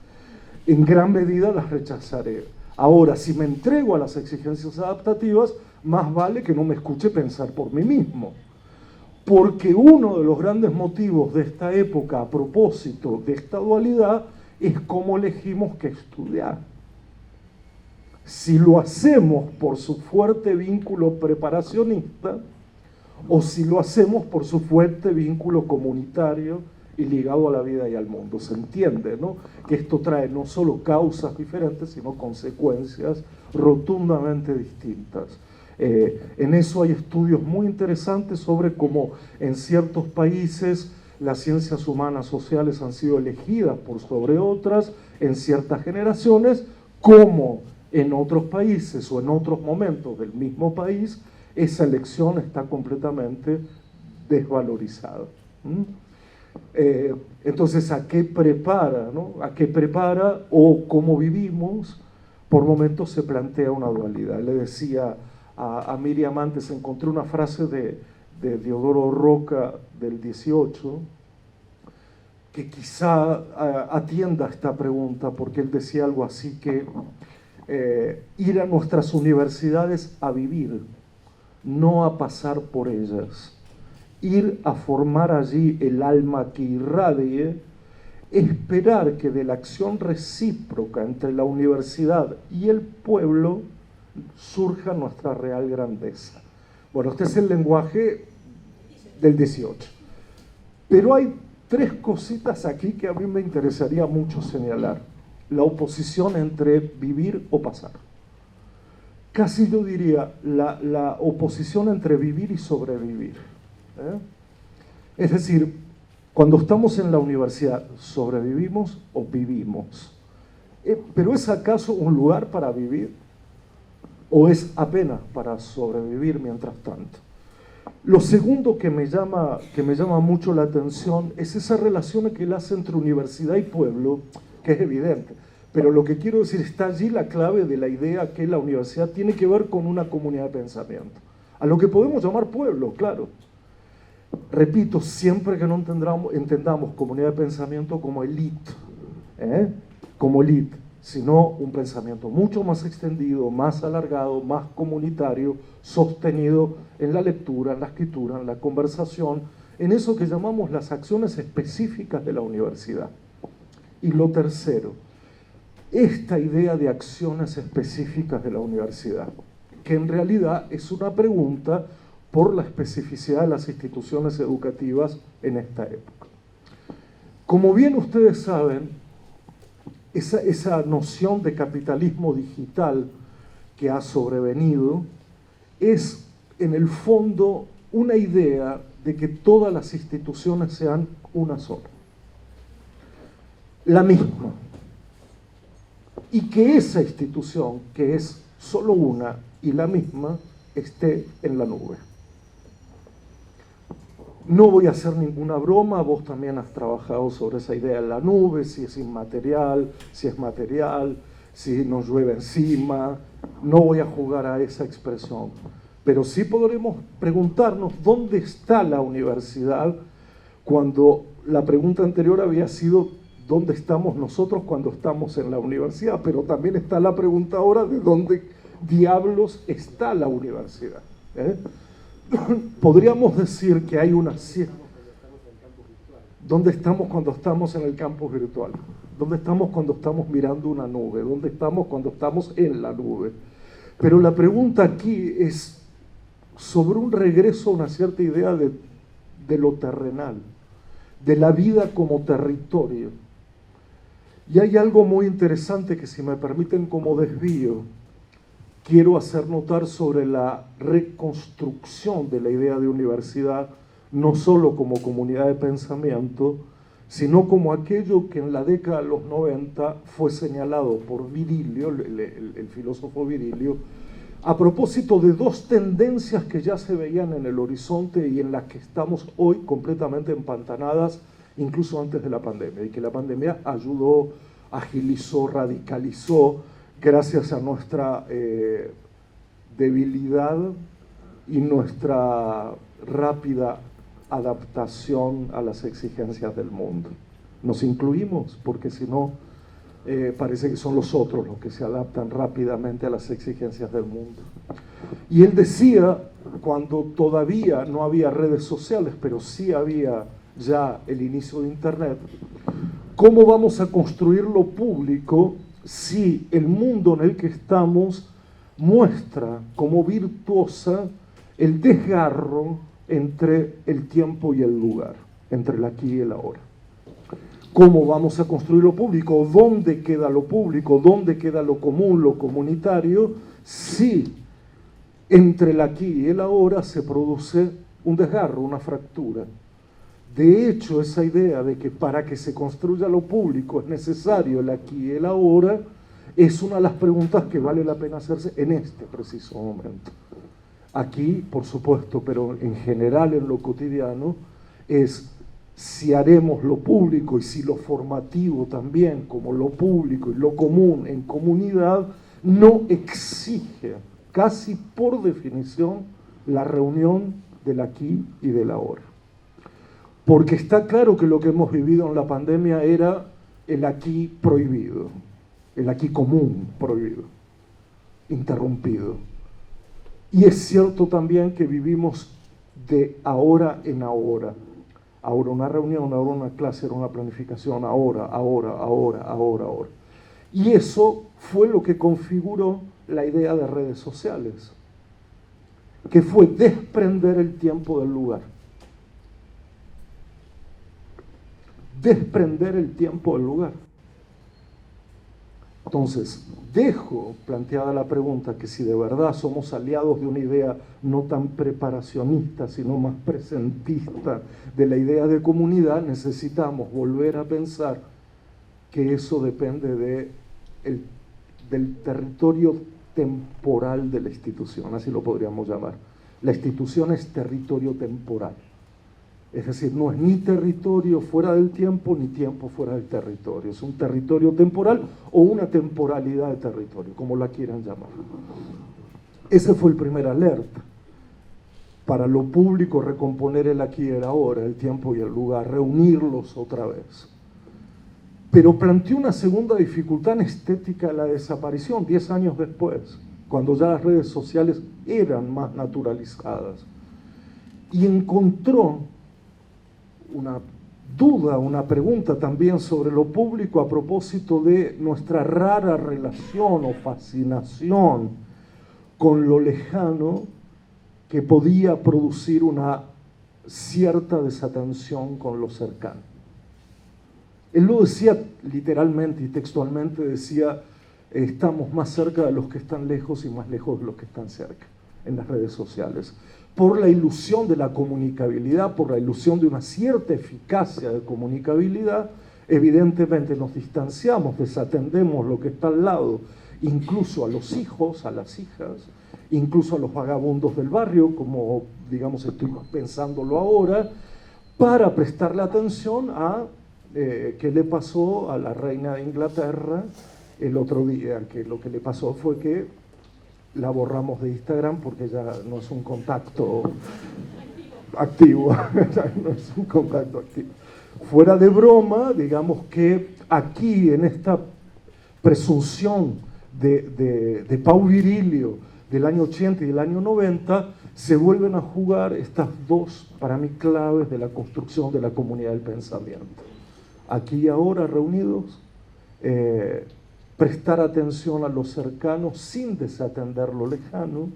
En gran medida las rechazaré. Ahora, si me entrego a las exigencias adaptativas, más vale que no me escuche pensar por mí mismo. Porque uno de los grandes motivos de esta época, a propósito de esta dualidad, es cómo elegimos qué estudiar. Si lo hacemos por su fuerte vínculo preparacionista o si lo hacemos por su fuerte vínculo comunitario y ligado a la vida y al mundo. Se entiende, ¿no?, que esto trae no solo causas diferentes, sino consecuencias rotundamente distintas. En eso hay estudios muy interesantes sobre cómo en ciertos países las ciencias humanas sociales han sido elegidas por sobre otras en ciertas generaciones, cómo en otros países o en otros momentos del mismo país esa elección está completamente desvalorizada. Entonces, ¿a qué prepara, ¿no? ¿A qué prepara o cómo vivimos? Por momentos se plantea una dualidad. Le decía a Miriam antes, encontré una frase de Diodoro Roca del 18 que quizá atienda a esta pregunta, porque él decía algo así que ir a nuestras universidades a vivir, no a pasar por ellas. Ir a formar allí el alma que irradie, esperar que de la acción recíproca entre la universidad y el pueblo surja nuestra real grandeza. Bueno, este es el lenguaje del 18. Pero hay tres cositas aquí que a mí me interesaría mucho señalar. La oposición entre vivir o pasar. Casi yo diría la oposición entre vivir y sobrevivir. Es decir, cuando estamos en la universidad, ¿sobrevivimos o vivimos? ¿Pero es acaso un lugar para vivir? ¿O es apenas para sobrevivir mientras tanto? Lo segundo que me llama mucho la atención es esa relación que él hace entre universidad y pueblo, que es evidente. Pero lo que quiero decir, está allí la clave de la idea que la universidad tiene que ver con una comunidad de pensamiento. a lo que podemos llamar pueblo, claro. Repito, siempre que no entendamos comunidad de pensamiento como élite, como élite, sino un pensamiento mucho más extendido, más alargado, más comunitario, sostenido en la lectura, en la escritura, en la conversación, en eso que llamamos las acciones específicas de la universidad. Y lo tercero, esta idea de acciones específicas de la universidad, que en realidad es una pregunta por la especificidad de las instituciones educativas en esta época. Como bien ustedes saben, esa noción de capitalismo digital que ha sobrevenido es, en el fondo, una idea de que todas las instituciones sean una sola, la misma, y que esa institución, que es solo una y la misma, esté en la nube. No voy a hacer ninguna broma, vos también has trabajado sobre esa idea de la nube, si es inmaterial, si es material, si nos llueve encima. No voy a jugar a esa expresión, pero sí podremos preguntarnos dónde está la universidad, cuando la pregunta anterior había sido dónde estamos nosotros cuando estamos en la universidad, pero también está la pregunta ahora de dónde diablos está la universidad. Podríamos decir que hay una... ¿Dónde estamos cuando estamos en el campus virtual? ¿Dónde estamos cuando estamos mirando una nube? ¿Dónde estamos cuando estamos en la nube? Pero la pregunta aquí es sobre un regreso a una cierta idea de lo terrenal, de la vida como territorio. Y hay algo muy interesante que, si me permiten como desvío, quiero hacer notar sobre la reconstrucción de la idea de universidad, no solo como comunidad de pensamiento, sino como aquello que en la década de los 90 fue señalado por Virilio, el filósofo Virilio, a propósito de dos tendencias que ya se veían en el horizonte y en las que estamos hoy completamente empantanadas, incluso antes de la pandemia, y que la pandemia ayudó, agilizó, radicalizó, gracias a nuestra debilidad y nuestra rápida adaptación a las exigencias del mundo. Nos incluimos, porque si no, parece que son los otros los que se adaptan rápidamente a las exigencias del mundo. Y él decía, cuando todavía no había redes sociales, pero sí había ya el inicio de Internet, ¿cómo vamos a construir lo público si el mundo en el que estamos muestra como virtuosa el desgarro entre el tiempo y el lugar, entre el aquí y el ahora? ¿Cómo vamos a construir lo público? ¿Dónde queda lo público? ¿Dónde queda lo común, lo comunitario? Si entre el aquí y el ahora se produce un desgarro, una fractura. De hecho, esa idea de que para que se construya lo público es necesario el aquí y el ahora, es una de las preguntas que vale la pena hacerse en este preciso momento. Aquí, por supuesto, pero en general en lo cotidiano, es si haremos lo público y si lo formativo también, como lo público y lo común en comunidad, no exige, casi por definición, la reunión del aquí y del ahora. Porque está claro que lo que hemos vivido en la pandemia era el aquí prohibido, el aquí común prohibido, interrumpido. Y es cierto también que vivimos de ahora en ahora. Ahora una reunión, ahora una clase, ahora una planificación, ahora. Y eso fue lo que configuró la idea de redes sociales, que fue desprender el tiempo del lugar. Desprender el tiempo del lugar. Entonces, dejo planteada la pregunta que si de verdad somos aliados de una idea no tan preparacionista, sino más presentista de la idea de comunidad, necesitamos volver a pensar que eso depende del territorio temporal de la institución, así lo podríamos llamar. La institución es territorio temporal. Es decir, no es ni territorio fuera del tiempo, ni tiempo fuera del territorio. Es un territorio temporal o una temporalidad de territorio, como la quieran llamar. Ese fue el primer alerta. para lo público recomponer el aquí y el ahora, el tiempo y el lugar, reunirlos otra vez. Pero planteó una segunda dificultad en estética de la desaparición, 10 años después, cuando ya las redes sociales eran más naturalizadas. Y encontró una duda, una pregunta también sobre lo público a propósito de nuestra rara relación o fascinación con lo lejano que podía producir una cierta desatención con lo cercano. Él lo decía literalmente y textualmente, decía, estamos más cerca de los que están lejos y más lejos de los que están cerca en las redes sociales. Por la ilusión de la comunicabilidad, por la ilusión de una cierta eficacia de comunicabilidad, evidentemente nos distanciamos, desatendemos lo que está al lado, incluso a los hijos, a las hijas, incluso a los vagabundos del barrio, como digamos estoy pensándolo ahora, para prestarle atención a qué le pasó a la reina de Inglaterra el otro día, que lo que le pasó fue que la borramos de Instagram porque ya no es un contacto activo, no es un contacto activo. Fuera de broma, digamos que aquí en esta presunción de Pau Virilio del año 80 y del año 90, se vuelven a jugar estas dos, para mí, claves de la construcción de la comunidad del pensamiento. Aquí y ahora reunidos, prestar atención a lo cercano sin desatender lo lejano,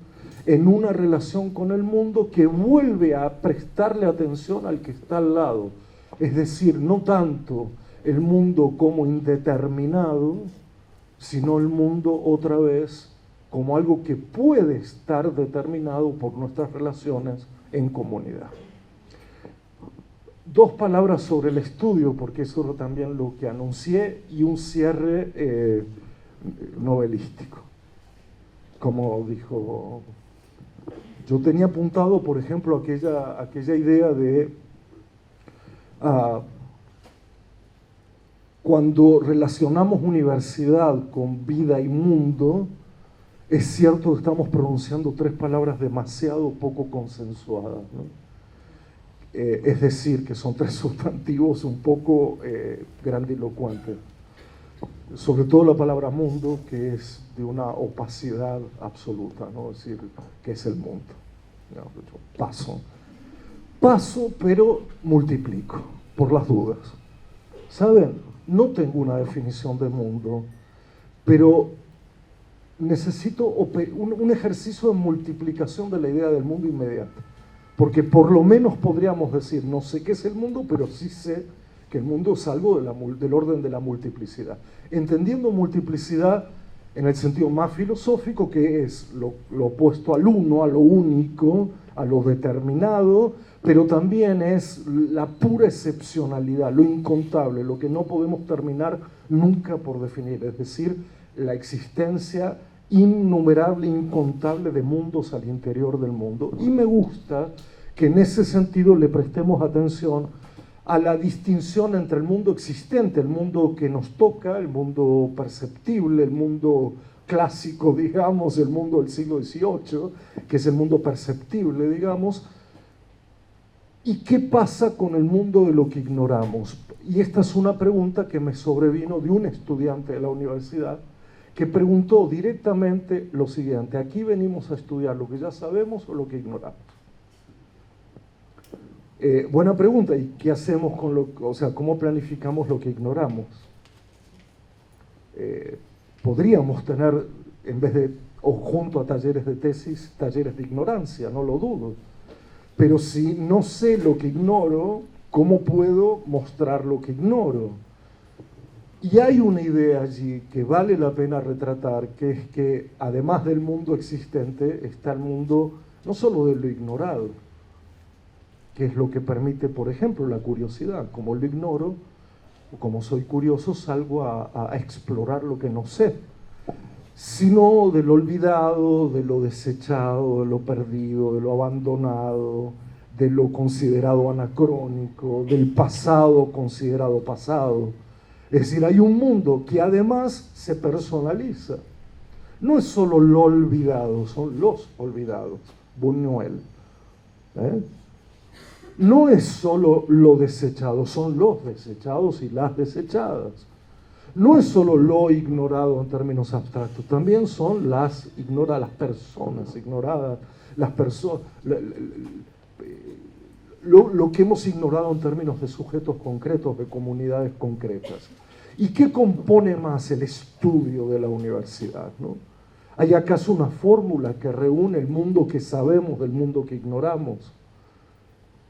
en una relación con el mundo que vuelve a prestarle atención al que está al lado. Es decir, no tanto el mundo como indeterminado, sino el mundo otra vez como algo que puede estar determinado por nuestras relaciones en comunidad. Dos palabras sobre el estudio, porque eso era también lo que anuncié, y un cierre novelístico. Como dijo, yo tenía apuntado, por ejemplo, aquella idea de cuando relacionamos universidad con vida y mundo, es cierto que estamos pronunciando tres palabras demasiado poco consensuadas, ¿no? Es decir, que son tres sustantivos un poco grandilocuentes. Sobre todo la palabra mundo, que es de una opacidad absoluta, ¿no? Es decir, ¿qué es el mundo? No, paso, pero multiplico, por las dudas. ¿Saben? No tengo una definición de mundo, pero necesito un ejercicio de multiplicación de la idea del mundo inmediato. Porque por lo menos podríamos decir, no sé qué es el mundo, pero sí sé que el mundo es algo del orden de la multiplicidad. Entendiendo multiplicidad en el sentido más filosófico, que es lo opuesto al uno, a lo único, a lo determinado, pero también es la pura excepcionalidad, lo incontable, lo que no podemos terminar nunca por definir, es decir, la existencia innumerable, incontable de mundos al interior del mundo. Y me gusta que en ese sentido le prestemos atención a la distinción entre el mundo existente, el mundo que nos toca, el mundo perceptible, el mundo clásico, digamos, el mundo del siglo XVIII, que es el mundo perceptible, digamos, y qué pasa con el mundo de lo que ignoramos. Y esta es una pregunta que me sobrevino de un estudiante de la universidad, que preguntó directamente lo siguiente: ¿aquí venimos a estudiar lo que ya sabemos o lo que ignoramos? Buena pregunta. ¿Y qué hacemos con cómo planificamos lo que ignoramos? Podríamos tener, en vez de, o junto a talleres de tesis, talleres de ignorancia, no lo dudo. Pero si no sé lo que ignoro, ¿cómo puedo mostrar lo que ignoro? Y hay una idea allí que vale la pena retratar, que es que además del mundo existente está el mundo no solo de lo ignorado, que es lo que permite, por ejemplo, la curiosidad. Como lo ignoro, o como soy curioso, salgo a explorar lo que no sé, sino de lo olvidado, de lo desechado, de lo perdido, de lo abandonado, de lo considerado anacrónico, del pasado considerado pasado. Es decir, hay un mundo que además se personaliza. No es solo lo olvidado, son los olvidados. Buñuel. No es solo lo desechado, son los desechados y las desechadas. No es solo lo ignorado en términos abstractos, también son las personas ignoradas, lo que hemos ignorado en términos de sujetos concretos, de comunidades concretas. ¿Y qué compone más el estudio de la universidad, ¿no? ¿Hay acaso una fórmula que reúne el mundo que sabemos del mundo que ignoramos?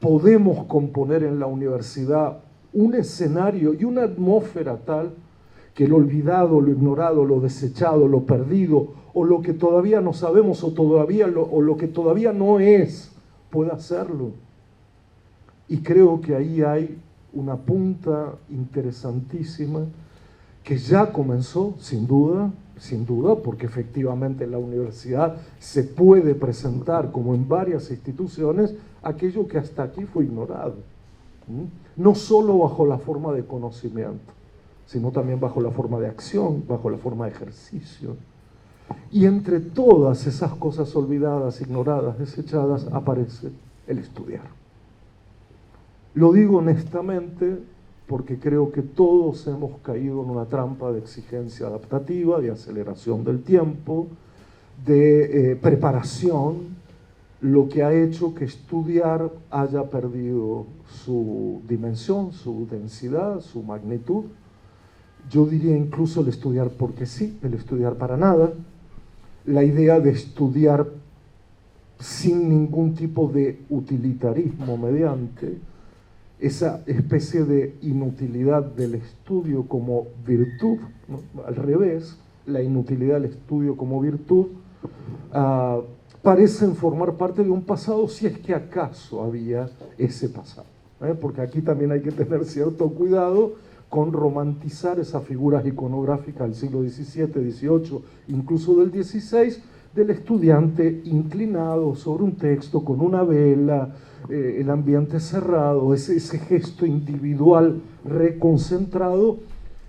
¿Podemos componer en la universidad un escenario y una atmósfera tal que lo olvidado, lo ignorado, lo desechado, lo perdido, o lo que todavía no sabemos, o lo que todavía no es, pueda hacerlo? Y creo que ahí hay una punta interesantísima que ya comenzó, sin duda, porque efectivamente en la universidad se puede presentar, como en varias instituciones, aquello que hasta aquí fue ignorado. No solo bajo la forma de conocimiento, sino también bajo la forma de acción, bajo la forma de ejercicio. Y entre todas esas cosas olvidadas, ignoradas, desechadas, aparece el estudiar. Lo digo honestamente porque creo que todos hemos caído en una trampa de exigencia adaptativa, de aceleración del tiempo, de preparación, lo que ha hecho que estudiar haya perdido su dimensión, su densidad, su magnitud. Yo diría incluso el estudiar porque sí, el estudiar para nada, la idea de estudiar sin ningún tipo de utilitarismo mediante, esa especie de inutilidad del estudio como virtud, ¿no? Al revés, la inutilidad del estudio como virtud, parecen formar parte de un pasado, si es que acaso había ese pasado, porque aquí también hay que tener cierto cuidado con romantizar esas figuras iconográficas del siglo XVII, XVIII, incluso del XVI, del estudiante inclinado sobre un texto con una vela, el ambiente cerrado, ese gesto individual reconcentrado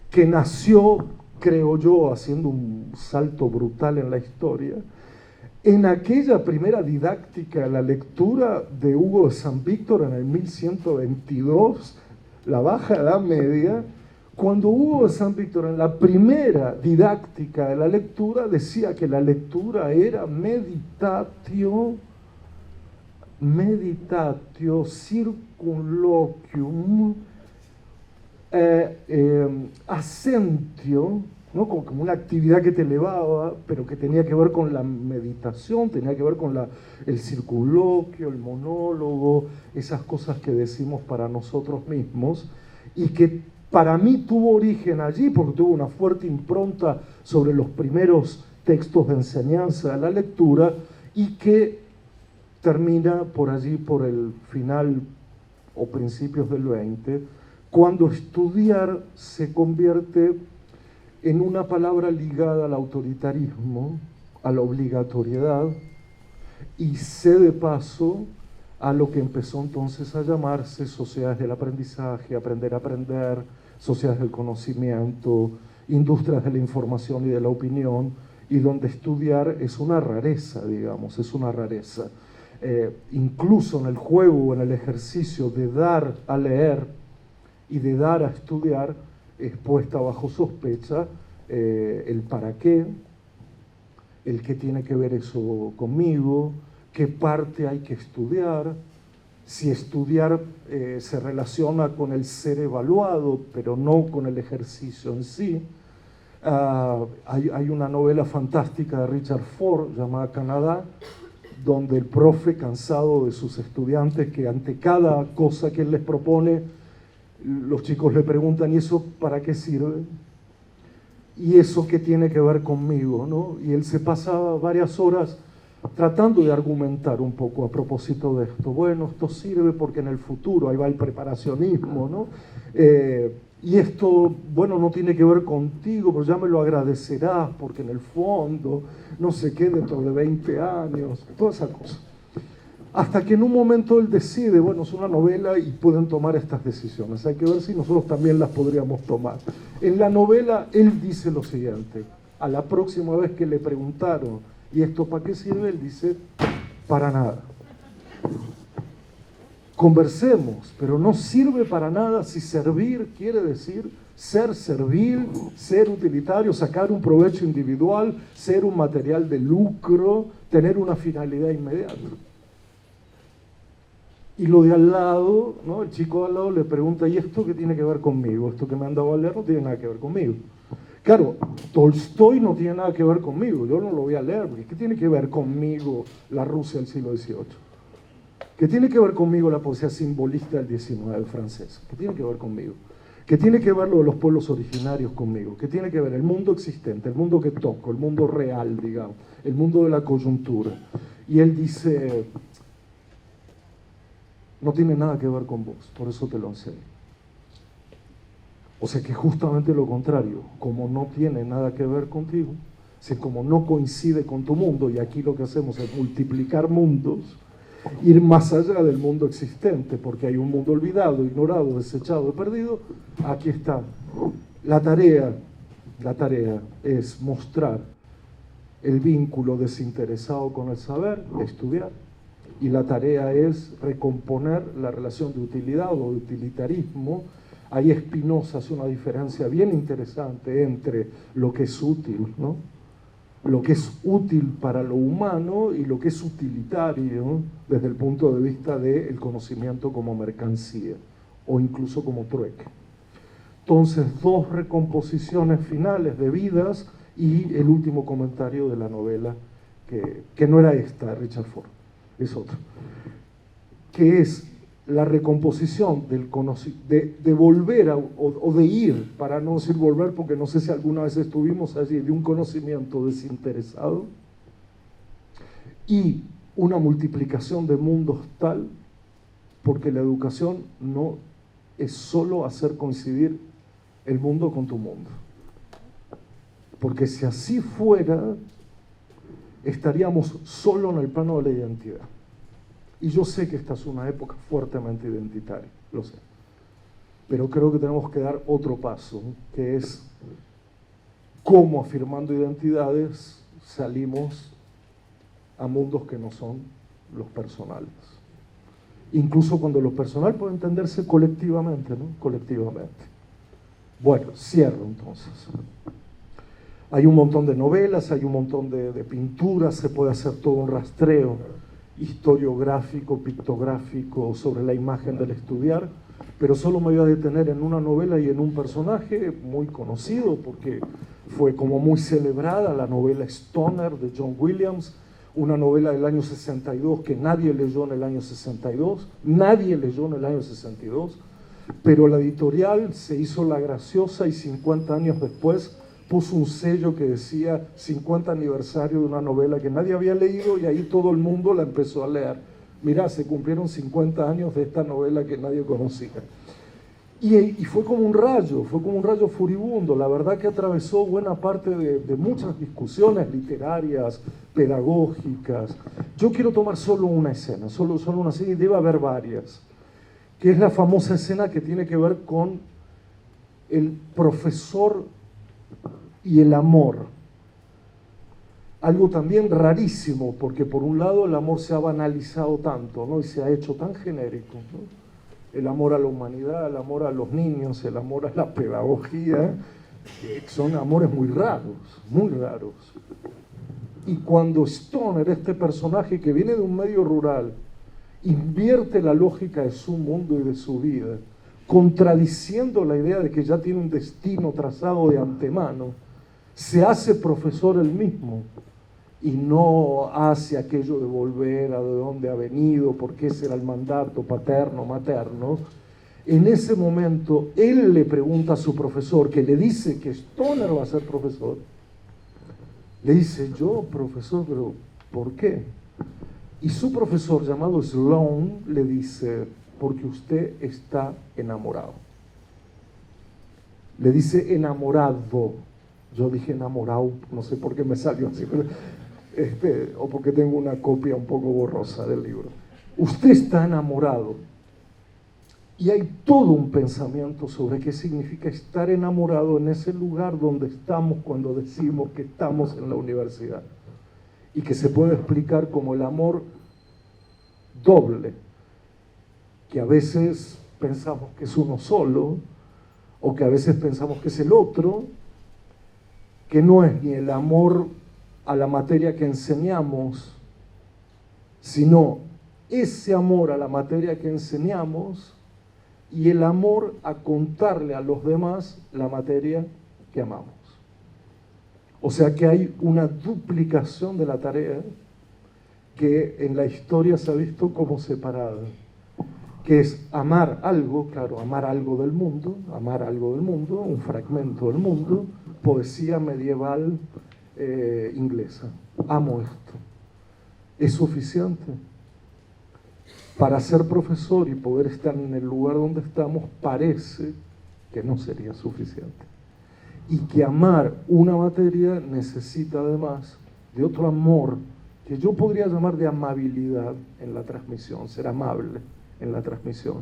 que nació, creo yo, haciendo un salto brutal en la historia, en aquella primera didáctica de la lectura de Hugo de San Víctor en el 1122, la Baja Edad Media, cuando Hugo de San Víctor en la primera didáctica de la lectura decía que la lectura era meditatio circunloquium assentio, ¿no? Como una actividad que te elevaba, pero que tenía que ver con la meditación, tenía que ver con el circunloquio, el monólogo, esas cosas que decimos para nosotros mismos, y que para mí tuvo origen allí, porque tuvo una fuerte impronta sobre los primeros textos de enseñanza de la lectura, y que termina por allí, por el final o principios del 20, cuando estudiar se convierte en una palabra ligada al autoritarismo, a la obligatoriedad, y cede paso a lo que empezó entonces a llamarse sociedades del aprendizaje, aprender a aprender, sociedades del conocimiento, industrias de la información y de la opinión, y donde estudiar es una rareza, digamos, es una rareza. Incluso en el juego, en el ejercicio de dar a leer y de dar a estudiar, es puesta bajo sospecha el para qué, el qué tiene que ver eso conmigo, qué parte hay que estudiar, si estudiar se relaciona con el ser evaluado, pero no con el ejercicio en sí. Hay una novela fantástica de Richard Ford llamada Canadá, donde el profe, cansado de sus estudiantes, que ante cada cosa que él les propone, los chicos le preguntan, ¿y eso para qué sirve? ¿Y eso qué tiene que ver conmigo, ¿no? Y él se pasaba varias horas tratando de argumentar un poco a propósito de esto. Bueno, esto sirve porque en el futuro, ahí va el preparacionismo, ¿no? Y esto, bueno, no tiene que ver contigo, pero ya me lo agradecerás, porque en el fondo, no sé qué, dentro de 20 años, toda esa cosa. Hasta que en un momento él decide, bueno, es una novela y pueden tomar estas decisiones. Hay que ver si nosotros también las podríamos tomar. En la novela él dice lo siguiente, a la próxima vez que le preguntaron, ¿y esto para qué sirve? Él dice, para nada. conversemos, pero no sirve para nada si servir quiere decir ser servil, ser utilitario, sacar un provecho individual, ser un material de lucro, tener una finalidad inmediata. Y lo de al lado, ¿no? El chico de al lado le pregunta, ¿y esto qué tiene que ver conmigo? Esto que me han dado a leer no tiene nada que ver conmigo. Claro, Tolstoy no tiene nada que ver conmigo, yo no lo voy a leer, porque ¿qué tiene que ver conmigo la Rusia del siglo XVIII? ¿Qué tiene que ver conmigo la poesía simbolista del XIX francesa? ¿Qué tiene que ver conmigo? ¿Qué tiene que ver lo de los pueblos originarios conmigo? ¿Qué tiene que ver el mundo existente, el mundo que toco, el mundo real, digamos, el mundo de la coyuntura? Y él dice, no tiene nada que ver con vos, por eso te lo enseño. O sea que justamente lo contrario, como no tiene nada que ver contigo, si como no coincide con tu mundo, y aquí lo que hacemos es multiplicar mundos, ir más allá del mundo existente, porque hay un mundo olvidado, ignorado, desechado, perdido, aquí está. La tarea es mostrar el vínculo desinteresado con el saber, estudiar, y la tarea es recomponer la relación de utilidad o de utilitarismo. Ahí Spinoza hace una diferencia bien interesante entre lo que es útil, ¿no? Lo que es útil para lo humano y lo que es utilitario, ¿no? Desde el punto de vista del conocimiento como mercancía o incluso como trueque. Entonces, dos recomposiciones finales de vidas y el último comentario de la novela, que no era esta, Richard Ford, es otra, que es la recomposición de volver o de ir, para no decir volver porque no sé si alguna vez estuvimos allí, de un conocimiento desinteresado y una multiplicación de mundos tal, porque la educación no es solo hacer coincidir el mundo con tu mundo, porque si así fuera estaríamos solo en el plano de la identidad. Y yo sé que esta es una época fuertemente identitaria, lo sé. Pero creo que tenemos que dar otro paso, que es cómo afirmando identidades salimos a mundos que no son los personales. Incluso cuando lo personal puede entenderse colectivamente, ¿no? Colectivamente. Bueno, cierro entonces. Hay un montón de novelas, hay un montón de pinturas, se puede hacer todo un rastreo historiográfico, pictográfico sobre la imagen del estudiar, pero solo me voy a detener en una novela y en un personaje muy conocido porque fue como muy celebrada, la novela Stoner de John Williams, una novela del año 62 que nadie leyó en el año 62, nadie leyó en el año 62, pero la editorial se hizo la graciosa y 50 años después puso un sello que decía 50 aniversario de una novela que nadie había leído y ahí todo el mundo la empezó a leer. Mirá, se cumplieron 50 años de esta novela que nadie conocía. Y fue como un rayo furibundo. La verdad que atravesó buena parte de muchas discusiones literarias, pedagógicas. Yo quiero tomar solo una escena, solo una escena, y debe haber varias, que es la famosa escena que tiene que ver con el profesor y el amor. Algo también rarísimo, porque por un lado el amor se ha banalizado tanto, ¿no? Y se ha hecho tan genérico, ¿no? El amor a la humanidad, el amor a los niños, el amor a la pedagogía, son amores muy raros, muy raros. Y cuando Stoner, este personaje que viene de un medio rural, invierte la lógica de su mundo y de su vida, contradiciendo la idea de que ya tiene un destino trazado de antemano, se hace profesor él mismo y no hace aquello de volver a de dónde ha venido, porque ese era el mandato paterno, materno. En ese momento, él le pregunta a su profesor, que le dice que Stoner va a ser profesor, le dice, yo, profesor, pero ¿por qué? Y su profesor, llamado Sloan, le dice, porque usted está enamorado. Le dice enamorado. Yo dije enamorado, no sé por qué me salió así, pero, o porque tengo una copia un poco borrosa del libro. Usted está enamorado. Y hay todo un pensamiento sobre qué significa estar enamorado en ese lugar donde estamos cuando decimos que estamos en la universidad. Y que se puede explicar como el amor doble. que a veces pensamos que es uno solo, o que a veces pensamos que es el otro, que no es ni el amor a la materia que enseñamos, sino ese amor a la materia que enseñamos y el amor a contarle a los demás la materia que amamos. O sea que hay una duplicación de la tarea que en la historia se ha visto como separada, que es amar algo, claro, amar algo del mundo, un fragmento del mundo, poesía medieval inglesa. Amo esto. ¿Es suficiente? Para ser profesor y poder estar en el lugar donde estamos, parece que no sería suficiente. Y que amar una materia necesita además de otro amor, que yo podría llamar de amabilidad en la transmisión, ser amable en la transmisión.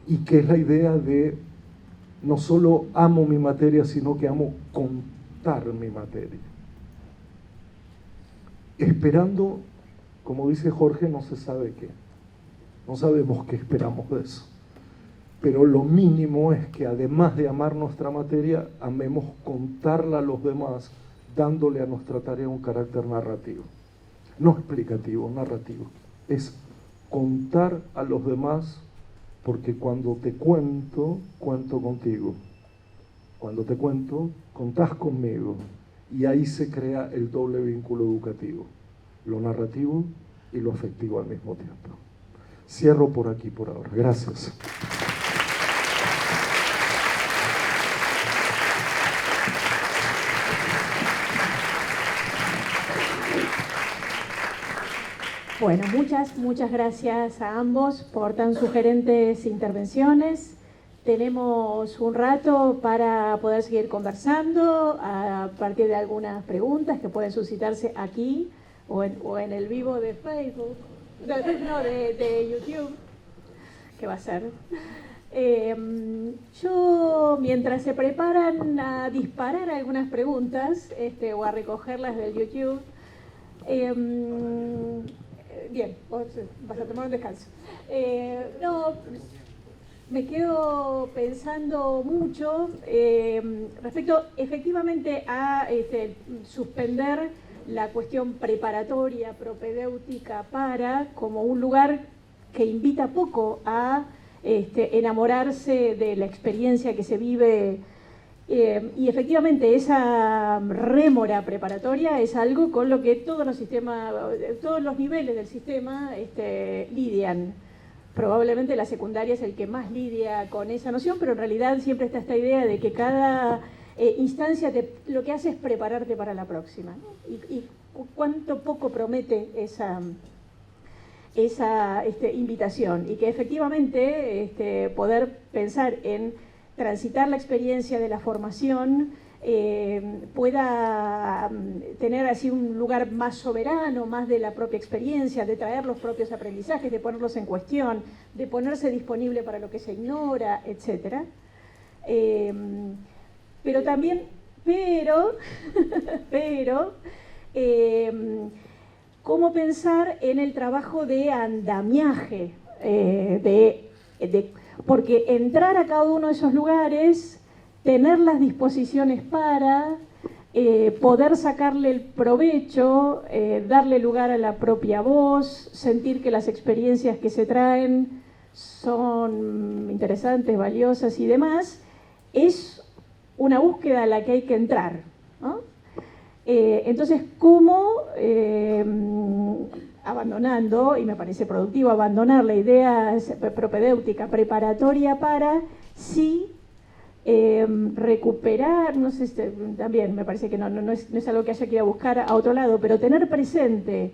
Y que es la idea de no solo amo mi materia, sino que amo contar mi materia. Esperando, como dice Jorge, no se sabe qué. No sabemos qué esperamos de eso. Pero lo mínimo es que además de amar nuestra materia, amemos contarla a los demás, dándole a nuestra tarea un carácter narrativo. No explicativo, narrativo. Es contar a los demás, porque cuando te cuento, cuento contigo. Cuando te cuento, contás conmigo. Y ahí se crea el doble vínculo educativo, lo narrativo y lo afectivo al mismo tiempo. Cierro por aquí por ahora. Gracias. Bueno, muchas gracias a ambos por tan sugerentes intervenciones. Tenemos un rato para poder seguir conversando a partir de algunas preguntas que pueden suscitarse aquí o en el vivo de Facebook, de YouTube, que va a ser. Yo, mientras se preparan a disparar algunas preguntas o a recogerlas del YouTube, bien, vas a tomar un descanso. Me quedo pensando mucho respecto efectivamente a suspender la cuestión preparatoria, propedéutica, como un lugar que invita poco a enamorarse de la experiencia que se vive. Y efectivamente esa rémora preparatoria es algo con lo que todos los niveles del sistema lidian. Probablemente la secundaria es el que más lidia con esa noción, pero en realidad siempre está esta idea de que cada instancia lo que hace es prepararte para la próxima, ¿no? Y cuánto poco promete esa invitación, y que efectivamente poder pensar en transitar la experiencia de la formación pueda tener así un lugar más soberano, más de la propia experiencia, de traer los propios aprendizajes, de ponerlos en cuestión, de ponerse disponible para lo que se ignora, etc. Pero también, ¿cómo pensar en el trabajo de andamiaje? Porque entrar a cada uno de esos lugares, tener las disposiciones para poder sacarle el provecho, darle lugar a la propia voz, sentir que las experiencias que se traen son interesantes, valiosas y demás, es una búsqueda a la que hay que entrar, ¿no? Entonces, ¿cómo abandonando, y me parece productivo abandonar la idea propedéutica preparatoria para sí recuperar, no sé, también me parece que no es algo que haya que ir a buscar a otro lado, pero tener presente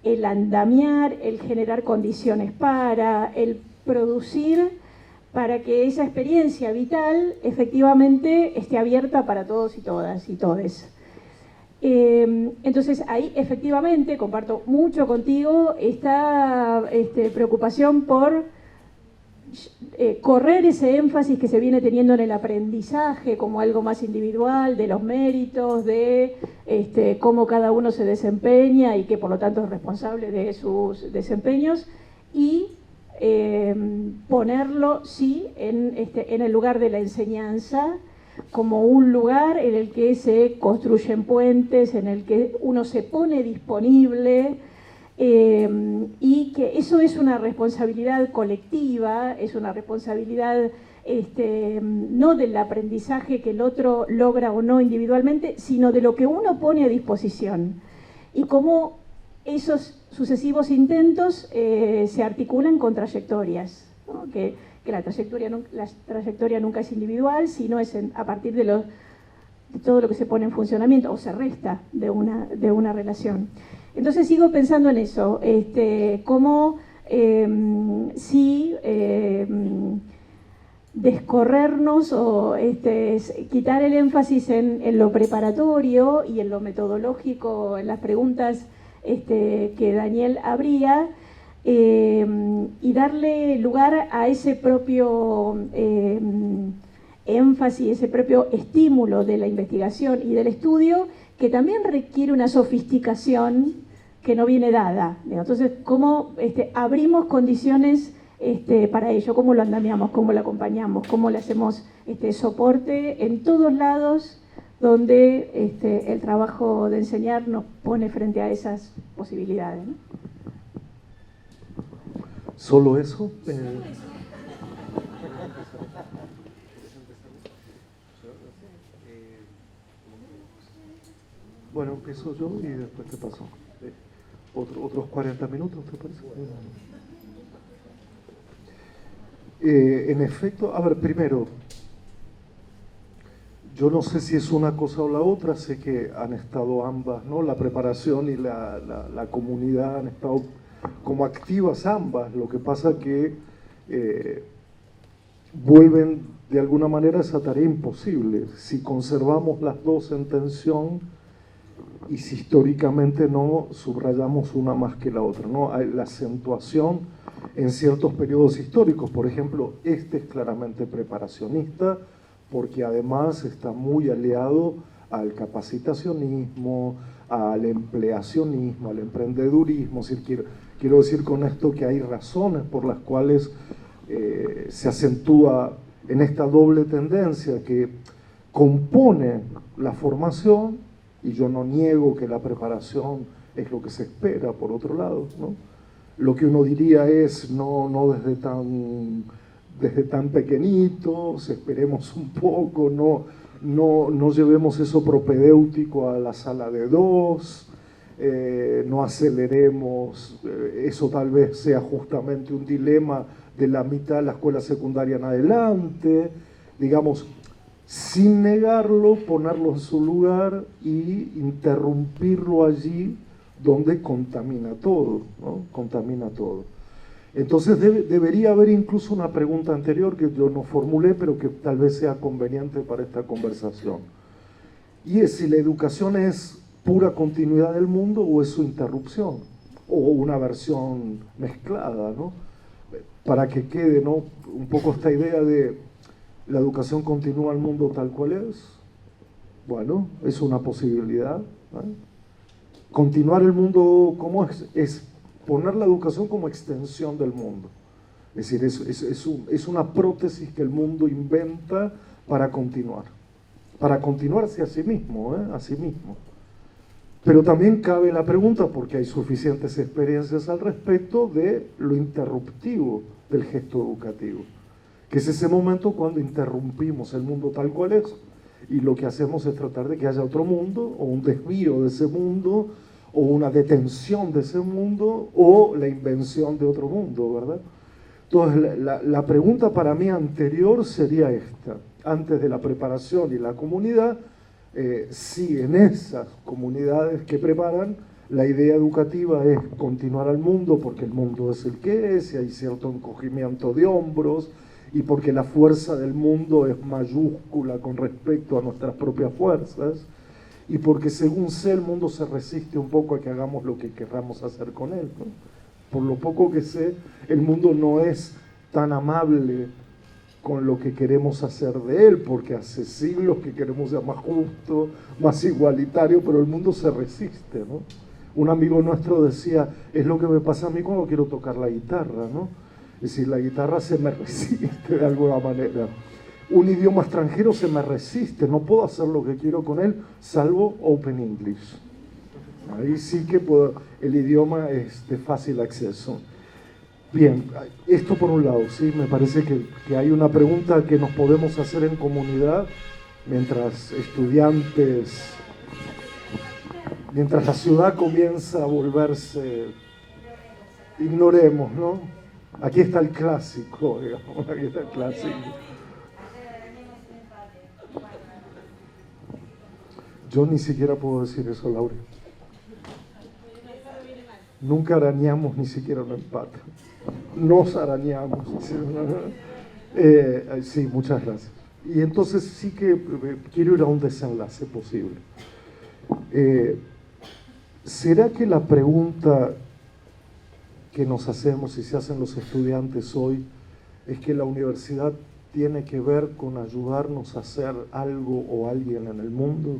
el andamiar, el generar condiciones para, el producir para que esa experiencia vital efectivamente esté abierta para todos y todas y todes. Entonces ahí efectivamente comparto mucho contigo esta preocupación por correr ese énfasis que se viene teniendo en el aprendizaje como algo más individual, de los méritos, de cómo cada uno se desempeña y que por lo tanto es responsable de sus desempeños, y ponerlo, sí, en el lugar de la enseñanza, como un lugar en el que se construyen puentes, en el que uno se pone disponible, y que eso es una responsabilidad colectiva, es una responsabilidad no del aprendizaje que el otro logra o no individualmente, sino de lo que uno pone a disposición. Y cómo esos sucesivos intentos se articulan con trayectorias, ¿no? Que la trayectoria nunca es individual, sino es a partir de todo lo que se pone en funcionamiento o se resta de una relación. Entonces sigo pensando en eso, cómo descorrernos o quitar el énfasis en lo preparatorio y en lo metodológico, en las preguntas que Daniel abría, y darle lugar a ese propio énfasis, ese propio estímulo de la investigación y del estudio, que también requiere una sofisticación que no viene dada. Entonces, ¿cómo abrimos condiciones para ello? ¿Cómo lo andamiamos? ¿Cómo lo acompañamos? ¿Cómo le hacemos soporte en todos lados donde el trabajo de enseñar nos pone frente a esas posibilidades, ¿no? ¿Solo eso? Bueno, empiezo yo y después te paso. Otros 40 minutos, ¿te parece? En efecto, a ver, primero, yo no sé si es una cosa o la otra, sé que han estado ambas, ¿no? La preparación y la comunidad han estado como activas ambas, lo que pasa que vuelven de alguna manera a esa tarea imposible. Si conservamos las dos en tensión y si históricamente no subrayamos una más que la otra, ¿no? Hay la acentuación en ciertos periodos históricos, por ejemplo, es claramente preparacionista, porque además está muy aliado al capacitacionismo, al empleacionismo, al emprendedurismo. Es decir, quiero decir con esto que hay razones por las cuales se acentúa en esta doble tendencia que compone la formación, y yo no niego que la preparación es lo que se espera, por otro lado, ¿no? Lo que uno diría es no desde tan pequeñitos, esperemos un poco, no llevemos eso propedéutico a la sala de dos, no aceleremos, eso tal vez sea justamente un dilema de la mitad de la escuela secundaria en adelante, digamos, sin negarlo, ponerlo en su lugar y interrumpirlo allí donde contamina todo, ¿no? Contamina todo. Entonces debería haber incluso una pregunta anterior que yo no formulé, pero que tal vez sea conveniente para esta conversación. Y es si la educación es pura continuidad del mundo o es su interrupción, o una versión mezclada, ¿no? Para que quede, ¿no?, un poco esta idea de la educación continúa el mundo tal cual es. Bueno, es una posibilidad, ¿no? Continuar el mundo como es poner la educación como extensión del mundo. Es decir, es una prótesis que el mundo inventa para continuarse a sí mismo, a sí mismo. Pero también cabe la pregunta, porque hay suficientes experiencias al respecto, de lo interruptivo del gesto educativo, que es ese momento cuando interrumpimos el mundo tal cual es, y lo que hacemos es tratar de que haya otro mundo, o un desvío de ese mundo, o una detención de ese mundo, o la invención de otro mundo, ¿verdad? Entonces, la pregunta para mí anterior sería esta: antes de la preparación y la comunidad, si en esas comunidades que preparan, la idea educativa es continuar al mundo porque el mundo es el que es, y hay cierto encogimiento de hombros, y porque la fuerza del mundo es mayúscula con respecto a nuestras propias fuerzas, y porque según sé el mundo se resiste un poco a que hagamos lo que querramos hacer con él, ¿no? Por lo poco que sé, el mundo no es tan amable con lo que queremos hacer de él, porque hace siglos que queremos ser más justo, más igualitario, pero el mundo se resiste, ¿no? Un amigo nuestro decía, es lo que me pasa a mí cuando quiero tocar la guitarra, ¿no? Es decir, la guitarra se me resiste de alguna manera. Un idioma extranjero se me resiste, no puedo hacer lo que quiero con él, salvo Open English. Ahí sí que puedo, el idioma es de fácil acceso. Bien, esto por un lado, ¿sí? Me parece que hay una pregunta que nos podemos hacer en comunidad mientras estudiantes, mientras la ciudad comienza a volverse, ignoremos, ¿no? Aquí está el clásico, digamos, aquí está el clásico. Yo ni siquiera puedo decir eso, Laura. Nunca arañamos ni siquiera un empate. Nos arañamos. Sí, muchas gracias. Y entonces sí que quiero ir a un desenlace posible. ¿Será que la pregunta que nos hacemos y se hacen los estudiantes hoy es que la universidad tiene que ver con ayudarnos a hacer algo o alguien en el mundo?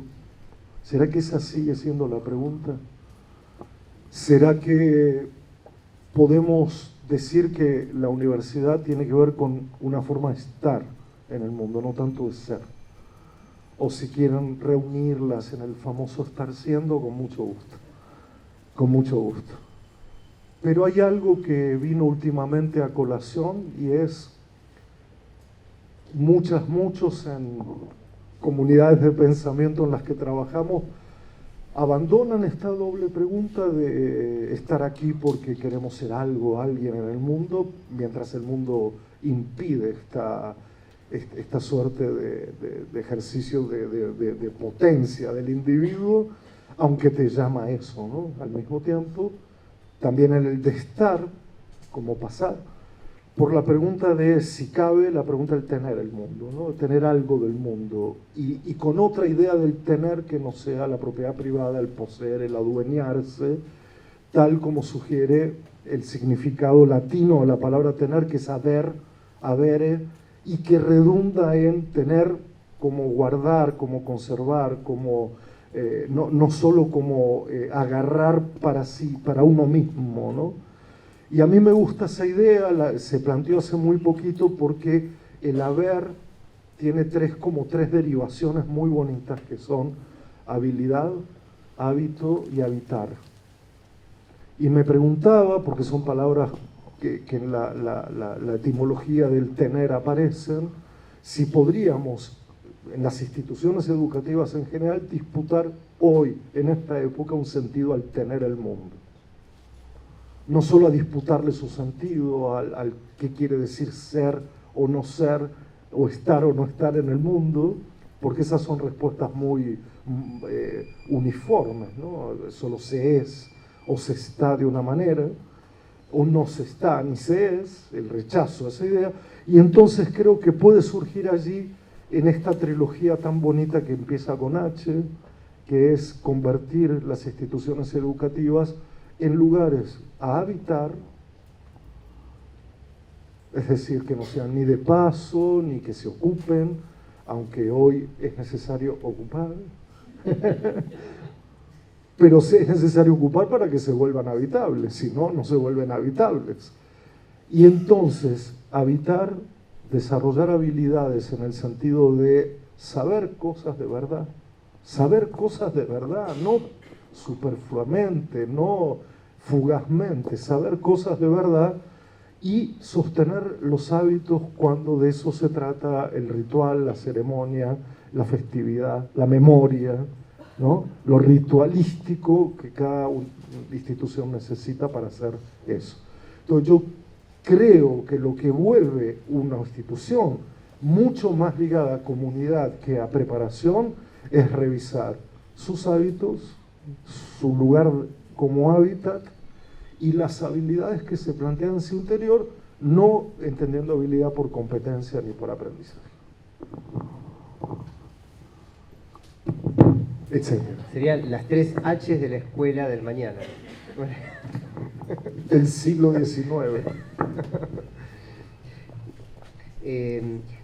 ¿Será que esa sigue siendo la pregunta? ¿Será que podemos decir que la universidad tiene que ver con una forma de estar en el mundo, no tanto de ser? O si quieren reunirlas en el famoso estar siendo, con mucho gusto. Con mucho gusto. Pero hay algo que vino últimamente a colación y es muchos en comunidades de pensamiento en las que trabajamos abandonan esta doble pregunta de estar aquí porque queremos ser algo, alguien en el mundo, mientras el mundo impide esta suerte de ejercicio de potencia del individuo, aunque te llama eso, ¿no? Al mismo tiempo, también en el de estar, como pasar, por la pregunta de si cabe, la pregunta del tener el mundo, ¿no? Tener algo del mundo, y con otra idea del tener que no sea la propiedad privada, el poseer, el adueñarse, tal como sugiere el significado latino de la palabra tener, que es haber, avere, y que redunda en tener como guardar, como conservar, como no solo como agarrar para sí, para uno mismo, ¿no? Y a mí me gusta esa idea, se planteó hace muy poquito porque el haber tiene tres derivaciones muy bonitas que son habilidad, hábito y habitar. Y me preguntaba, porque son palabras que en la etimología del tener aparecen, si podríamos en las instituciones educativas en general disputar hoy, en esta época, un sentido al tener el mundo. No solo a disputarle su sentido al qué quiere decir ser o no ser, o estar o no estar en el mundo, porque esas son respuestas muy uniformes, ¿no? Solo se es o se está de una manera, o no se está ni se es, el rechazo a esa idea, y entonces creo que puede surgir allí, en esta trilogía tan bonita que empieza con H, que es convertir las instituciones educativas en lugares a habitar, es decir, que no sean ni de paso, ni que se ocupen, aunque hoy es necesario ocupar, pero es necesario ocupar para que se vuelvan habitables, si no, no se vuelven habitables. Y entonces, habitar, desarrollar habilidades en el sentido de saber cosas de verdad, no superfluamente, no fugazmente, saber cosas de verdad y sostener los hábitos cuando de eso se trata el ritual, la ceremonia, la festividad, la memoria, ¿no? Lo ritualístico que cada institución necesita para hacer eso. Entonces yo creo que lo que vuelve una institución mucho más ligada a comunidad que a preparación es revisar sus hábitos, su lugar como hábitat y las habilidades que se plantean en su interior, no entendiendo habilidad por competencia ni por aprendizaje. Etcétera. Serían las 3 H's de la escuela del mañana. Del siglo XIX.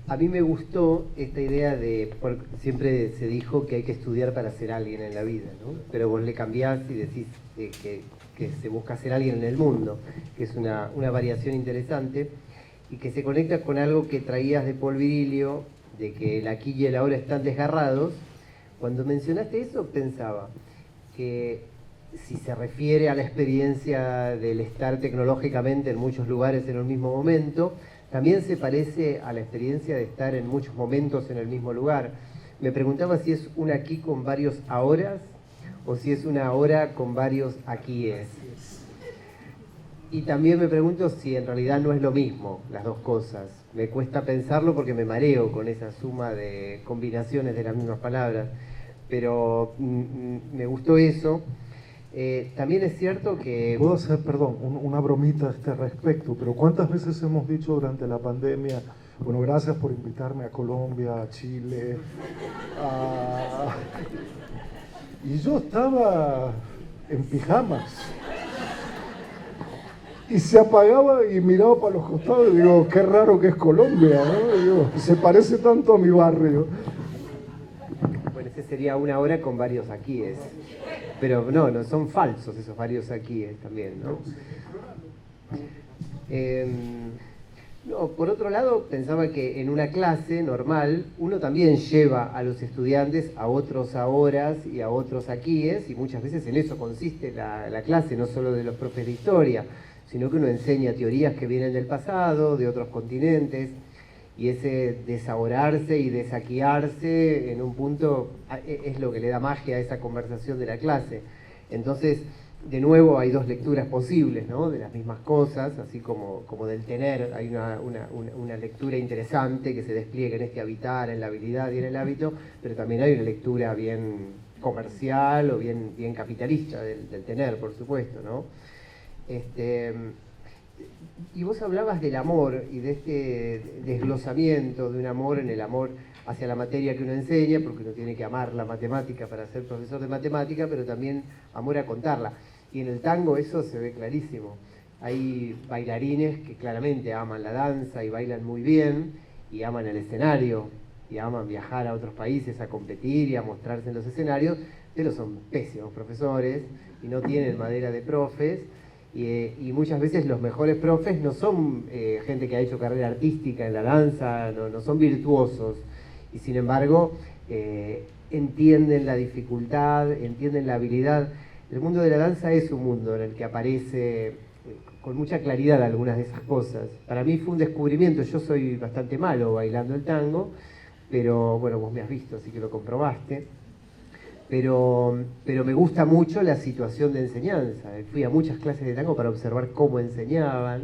A mí me gustó esta idea de, siempre se dijo que hay que estudiar para ser alguien en la vida, ¿no? Pero vos le cambiás y decís que se busca ser alguien en el mundo. que es una variación interesante y que se conecta con algo que traías de Paul Virilio, de que el aquí y el ahora están desgarrados. Cuando mencionaste eso, pensaba que si se refiere a la experiencia del estar tecnológicamente en muchos lugares en un mismo momento, también se parece a la experiencia de estar en muchos momentos en el mismo lugar. Me preguntaba si es un aquí con varios ahoras o si es una ahora con varios aquíes. Y también me pregunto si en realidad no es lo mismo las dos cosas. Me cuesta pensarlo porque me mareo con esa suma de combinaciones de las mismas palabras. Pero me gustó eso. También es cierto que... Puedo hacer, perdón, una bromita a este respecto, pero ¿cuántas veces hemos dicho durante la pandemia, bueno, gracias por invitarme a Colombia, a Chile, y yo estaba en pijamas? Y se apagaba y miraba para los costados y digo, qué raro que es Colombia, ¿no? Digo, se parece tanto a mi barrio. Bueno, ese sería una hora con varios aquíes. Pero no son falsos esos varios aquíes también, ¿no? No, por otro lado, pensaba que en una clase normal uno también lleva a los estudiantes a otros ahoras y a otros aquíes, y muchas veces en eso consiste la clase, no solo de los profes de historia, sino que uno enseña teorías que vienen del pasado, de otros continentes, y ese desahorarse y desaquearse en un punto es lo que le da magia a esa conversación de la clase. Entonces, de nuevo hay dos lecturas posibles, ¿no? De las mismas cosas, así como del tener, hay una lectura interesante que se despliega en este habitar, en la habilidad y en el hábito, pero también hay una lectura bien comercial o bien capitalista del tener, por supuesto, ¿no? Y vos hablabas del amor y de este desglosamiento de un amor en el amor hacia la materia que uno enseña, porque uno tiene que amar la matemática para ser profesor de matemática, pero también amor a contarla. Y en el tango eso se ve clarísimo. Hay bailarines que claramente aman la danza y bailan muy bien, y aman el escenario, y aman viajar a otros países a competir y a mostrarse en los escenarios, pero son pésimos profesores y no tienen madera de profes. Y muchas veces los mejores profes no son gente que ha hecho carrera artística en la danza, no son virtuosos, y sin embargo entienden la dificultad, entienden la habilidad. El mundo de la danza es un mundo en el que aparece con mucha claridad algunas de esas cosas. Para mí fue un descubrimiento. Yo soy bastante malo bailando el tango, pero bueno, vos me has visto, así que lo comprobaste. Pero me gusta mucho la situación de enseñanza. Fui a muchas clases de tango para observar cómo enseñaban,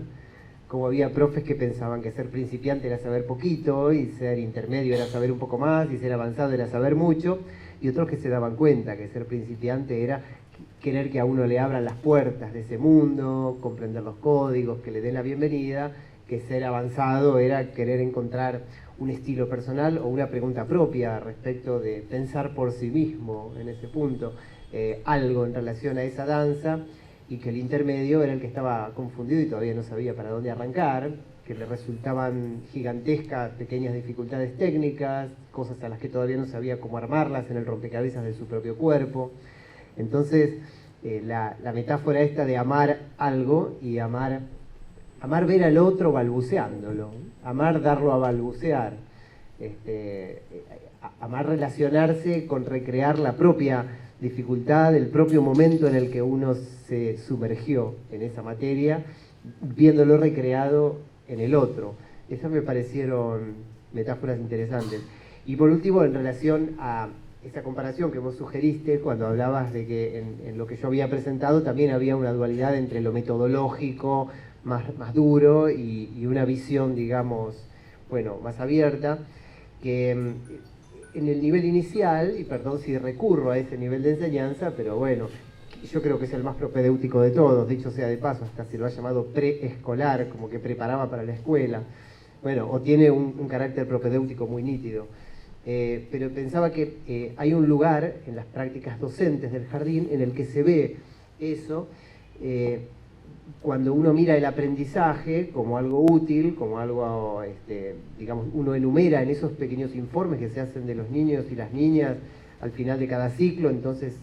cómo había profes que pensaban que ser principiante era saber poquito, y ser intermedio era saber un poco más, y ser avanzado era saber mucho, y otros que se daban cuenta que ser principiante era querer que a uno le abran las puertas de ese mundo, comprender los códigos, que le den la bienvenida, que ser avanzado era querer encontrar un estilo personal o una pregunta propia respecto de pensar por sí mismo en ese punto, algo en relación a esa danza, y que el intermedio era el que estaba confundido y todavía no sabía para dónde arrancar, que le resultaban gigantescas pequeñas dificultades técnicas, cosas a las que todavía no sabía cómo armarlas en el rompecabezas de su propio cuerpo. Entonces, la metáfora esta de amar algo y amar ver al otro balbuceándolo, amar darlo a balbucear, amar relacionarse con recrear la propia dificultad, el propio momento en el que uno se sumergió en esa materia, viéndolo recreado en el otro. Esas me parecieron metáforas interesantes. Y por último, en relación a esa comparación que vos sugeriste cuando hablabas de que en lo que yo había presentado también había una dualidad entre lo metodológico, más duro, y una visión, digamos, bueno, más abierta, que en el nivel inicial, y perdón si recurro a ese nivel de enseñanza, pero bueno, yo creo que es el más propedéutico de todos, dicho sea de paso, hasta se lo ha llamado preescolar, como que preparaba para la escuela, bueno, o tiene un carácter propedéutico muy nítido. Pero pensaba que hay un lugar en las prácticas docentes del jardín en el que se ve eso, cuando uno mira el aprendizaje como algo útil, como algo, digamos, uno enumera en esos pequeños informes que se hacen de los niños y las niñas al final de cada ciclo. Entonces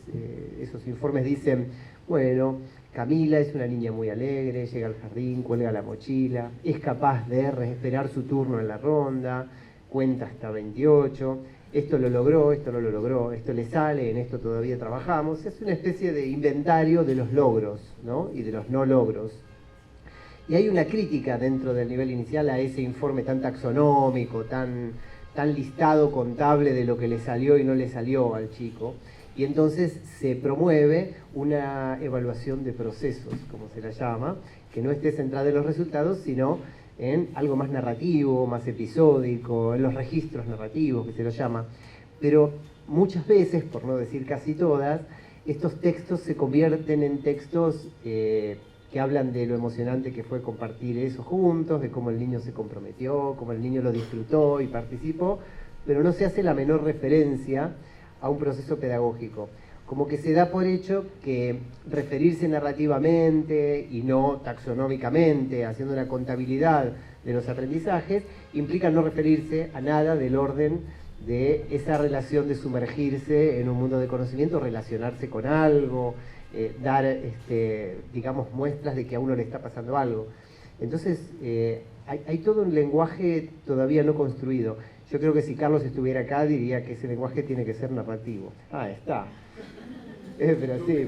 esos informes dicen, bueno, Camila es una niña muy alegre, llega al jardín, cuelga la mochila, es capaz de esperar su turno en la ronda, cuenta hasta 28, esto lo logró, esto no lo logró, esto le sale, en esto todavía trabajamos. Es una especie de inventario de los logros, ¿no? Y de los no logros. Y hay una crítica dentro del nivel inicial a ese informe tan taxonómico, tan listado contable de lo que le salió y no le salió al chico. Y entonces se promueve una evaluación de procesos, como se la llama, que no esté centrada en los resultados, sino en algo más narrativo, más episódico, en los registros narrativos, que se lo llama. Pero muchas veces, por no decir casi todas, estos textos se convierten en textos que hablan de lo emocionante que fue compartir eso juntos, de cómo el niño se comprometió, cómo el niño lo disfrutó y participó, pero no se hace la menor referencia a un proceso pedagógico. Como que se da por hecho que referirse narrativamente y no taxonómicamente, haciendo una contabilidad de los aprendizajes, implica no referirse a nada del orden de esa relación de sumergirse en un mundo de conocimiento, relacionarse con algo, dar, digamos, muestras de que a uno le está pasando algo. Entonces, hay todo un lenguaje todavía no construido. Yo creo que si Carlos estuviera acá diría que ese lenguaje tiene que ser narrativo. Ah, está. Pero sí.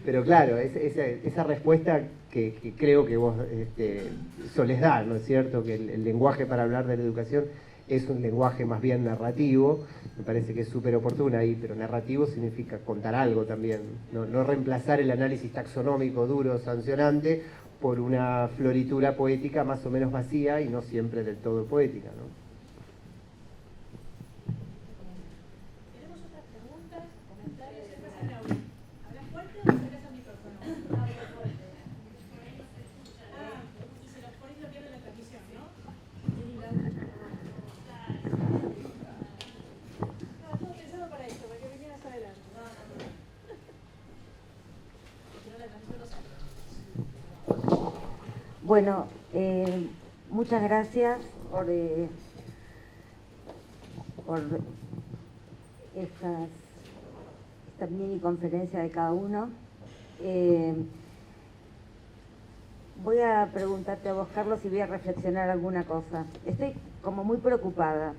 Pero claro, esa respuesta que creo que vos solés dar, ¿no es cierto? Que el lenguaje para hablar de la educación es un lenguaje más bien narrativo, me parece que es súper oportuna ahí, pero narrativo significa contar algo también, no reemplazar el análisis taxonómico duro, sancionante, por una floritura poética más o menos vacía y no siempre del todo poética, ¿no? ¿Tenemos otras preguntas, comentarios? ¿Hablas fuerte o sacas al micrófono? Hablo fuerte. Y se los ponéis lo pierden la transmisión, ¿no? Estaba todo pensado para esto, para que vinieras adelante. Si no, la transmisión no sale. Bueno, muchas gracias por esta mini conferencia de cada uno. Voy a preguntarte a vos, Carlos, y voy a reflexionar alguna cosa. Estoy como muy preocupada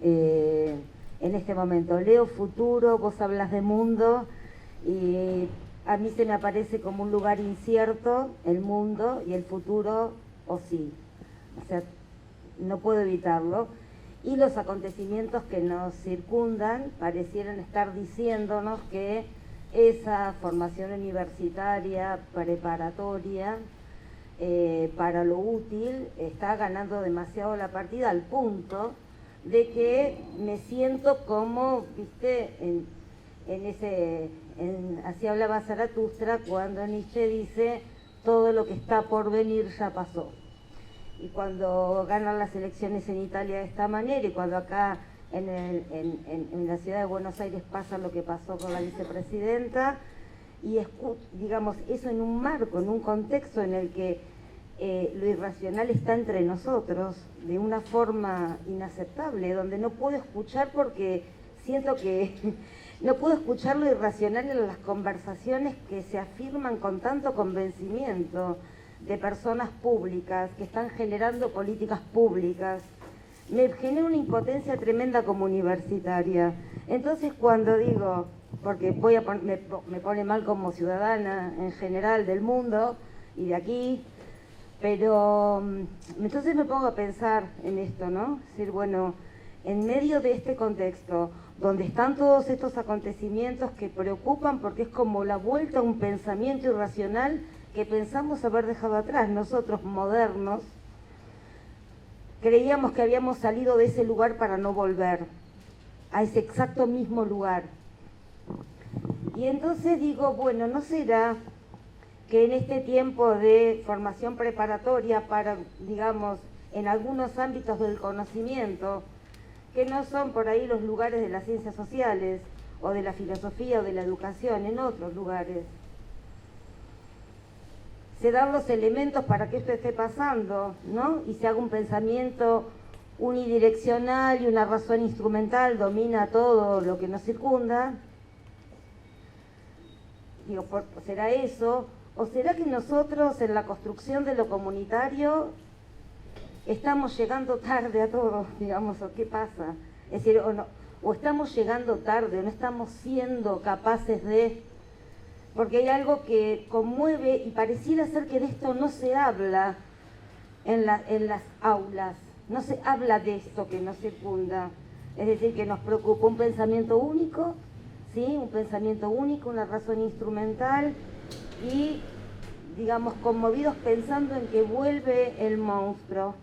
en este momento. Leo futuro, vos hablas de mundo y a mí se me aparece como un lugar incierto el mundo y el futuro, o sí. O sea, no puedo evitarlo. Y los acontecimientos que nos circundan parecieran estar diciéndonos que esa formación universitaria preparatoria para lo útil está ganando demasiado la partida, al punto de que me siento como, viste, así hablaba Zaratustra cuando Nietzsche dice todo lo que está por venir ya pasó. Y cuando ganan las elecciones en Italia de esta manera, y cuando acá en la ciudad de Buenos Aires pasa lo que pasó con la vicepresidenta, y digamos, eso en un marco, en un contexto en el que lo irracional está entre nosotros de una forma inaceptable, donde no puedo escuchar porque siento que no puedo escuchar lo irracional en las conversaciones que se afirman con tanto convencimiento de personas públicas que están generando políticas públicas. Me genera una impotencia tremenda como universitaria. Entonces cuando digo, porque me pone mal como ciudadana en general del mundo y de aquí, pero entonces me pongo a pensar en esto, ¿no? Es decir, bueno, en medio de este contexto, donde están todos estos acontecimientos que preocupan porque es como la vuelta a un pensamiento irracional que pensamos haber dejado atrás. Nosotros, modernos, creíamos que habíamos salido de ese lugar para no volver a ese exacto mismo lugar. Y entonces digo, bueno, ¿no será que en este tiempo de formación preparatoria para, digamos, en algunos ámbitos del conocimiento, que no son por ahí los lugares de las ciencias sociales o de la filosofía o de la educación, en otros lugares, se dan los elementos para que esto esté pasando, ¿no? Y se haga un pensamiento unidireccional y una razón instrumental domina todo lo que nos circunda? Digo, ¿será eso? ¿O será que nosotros en la construcción de lo comunitario estamos llegando tarde a todo, digamos, o qué pasa? Es decir, o estamos llegando tarde, o no estamos siendo capaces de... Porque hay algo que conmueve y pareciera ser que de esto no se habla en las aulas, no se habla de esto que nos circunda, es decir, que nos preocupa un pensamiento único, ¿sí? Un pensamiento único, una razón instrumental y, digamos, conmovidos pensando en que vuelve el monstruo.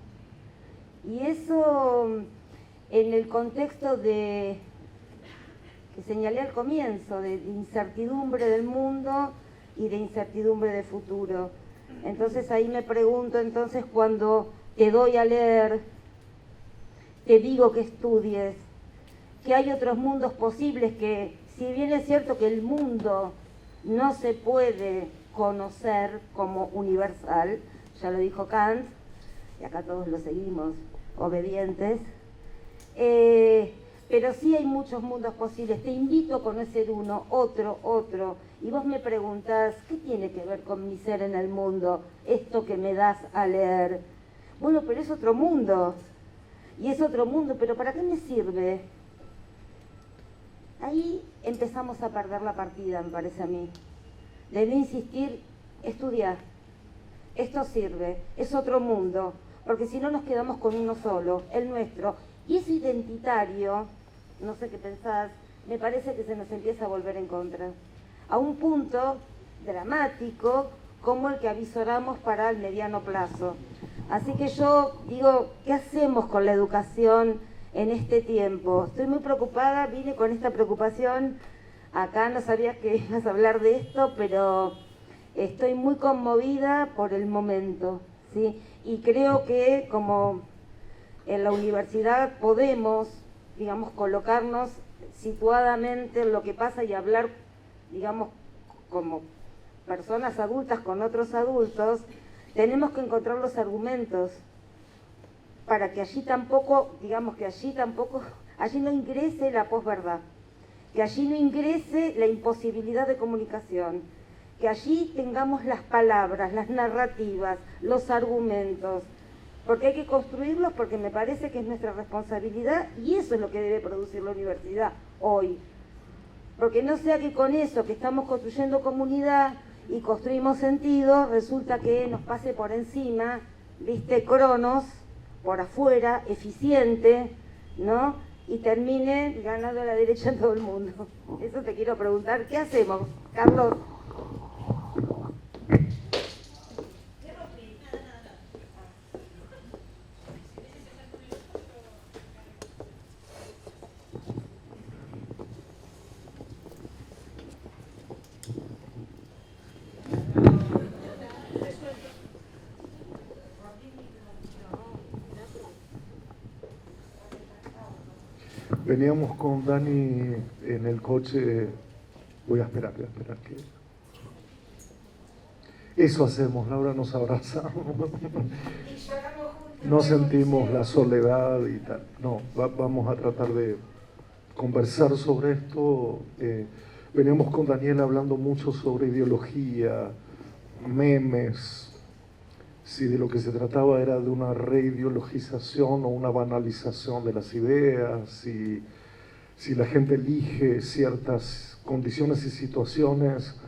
Y eso en el contexto que señalé al comienzo, de incertidumbre del mundo y de incertidumbre del futuro. Entonces ahí me pregunto, entonces cuando te doy a leer, te digo que estudies, que hay otros mundos posibles, que si bien es cierto que el mundo no se puede conocer como universal, ya lo dijo Kant, y acá todos lo seguimos, obedientes, pero sí hay muchos mundos posibles. Te invito a conocer uno, otro, y vos me preguntás, ¿qué tiene que ver con mi ser en el mundo? Esto que me das a leer. Bueno, pero es otro mundo, y es otro mundo, pero ¿para qué me sirve? Ahí empezamos a perder la partida, me parece a mí. Debe insistir, estudiar. Esto sirve, es otro mundo, porque si no nos quedamos con uno solo, el nuestro. Y ese identitario, no sé qué pensás, me parece que se nos empieza a volver en contra. A un punto dramático como el que avisoramos para el mediano plazo. Así que yo digo, ¿qué hacemos con la educación en este tiempo? Estoy muy preocupada, vine con esta preocupación. Acá no sabía que ibas a hablar de esto, pero estoy muy conmovida por el momento, ¿sí? Y creo que como en la universidad podemos, digamos, colocarnos situadamente en lo que pasa y hablar, digamos, como personas adultas con otros adultos, tenemos que encontrar los argumentos para que allí tampoco, digamos, que allí no ingrese la posverdad, que allí no ingrese la imposibilidad de comunicación, que allí tengamos las palabras, las narrativas, los argumentos, porque hay que construirlos, porque me parece que es nuestra responsabilidad y eso es lo que debe producir la universidad hoy. Porque no sea que con eso que estamos construyendo comunidad y construimos sentido, resulta que nos pase por encima, viste, Cronos, por afuera, eficiente, ¿no? Y termine ganando a la derecha en todo el mundo. Eso te quiero preguntar, ¿qué hacemos, Carlos? Veníamos con Dani en el coche. Voy a esperar que... Eso hacemos, Laura, nos abrazamos. No sentimos la soledad y tal. No, vamos a tratar de conversar sobre esto. Veníamos con Daniel hablando mucho sobre ideología, memes. Si de lo que se trataba era de una reideologización o una banalización de las ideas, si la gente elige ciertas condiciones y situaciones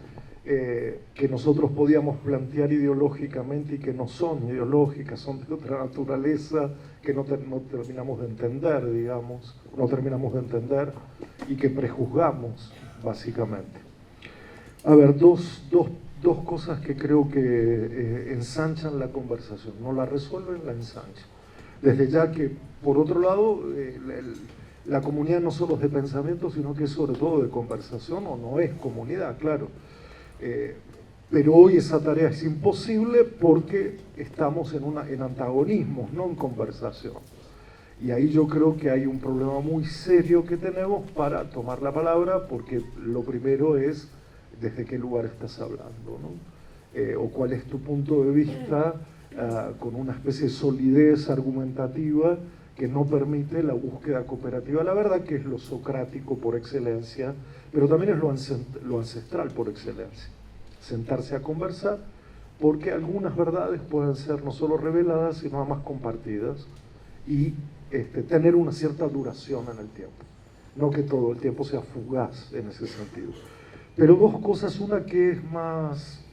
que nosotros podíamos plantear ideológicamente y que no son ideológicas, son de otra naturaleza, que no terminamos de entender, digamos, y que prejuzgamos, básicamente. A ver, dos cosas que creo que ensanchan la conversación, no la resuelven, la ensanchan. Desde ya que, por otro lado, la comunidad no solo es de pensamiento, sino que es sobre todo de conversación, o no es comunidad, claro. Pero hoy esa tarea es imposible porque estamos en antagonismos, no en conversación. Y ahí yo creo que hay un problema muy serio que tenemos para tomar la palabra, porque lo primero es desde qué lugar estás hablando, ¿no? O cuál es tu punto de vista con una especie de solidez argumentativa que no permite la búsqueda cooperativa. La verdad que es lo socrático por excelencia, pero también es lo ancestral por excelencia. Sentarse a conversar, porque algunas verdades pueden ser no solo reveladas, sino además compartidas, y tener una cierta duración en el tiempo. No que todo el tiempo sea fugaz en ese sentido. Pero dos cosas, una que es más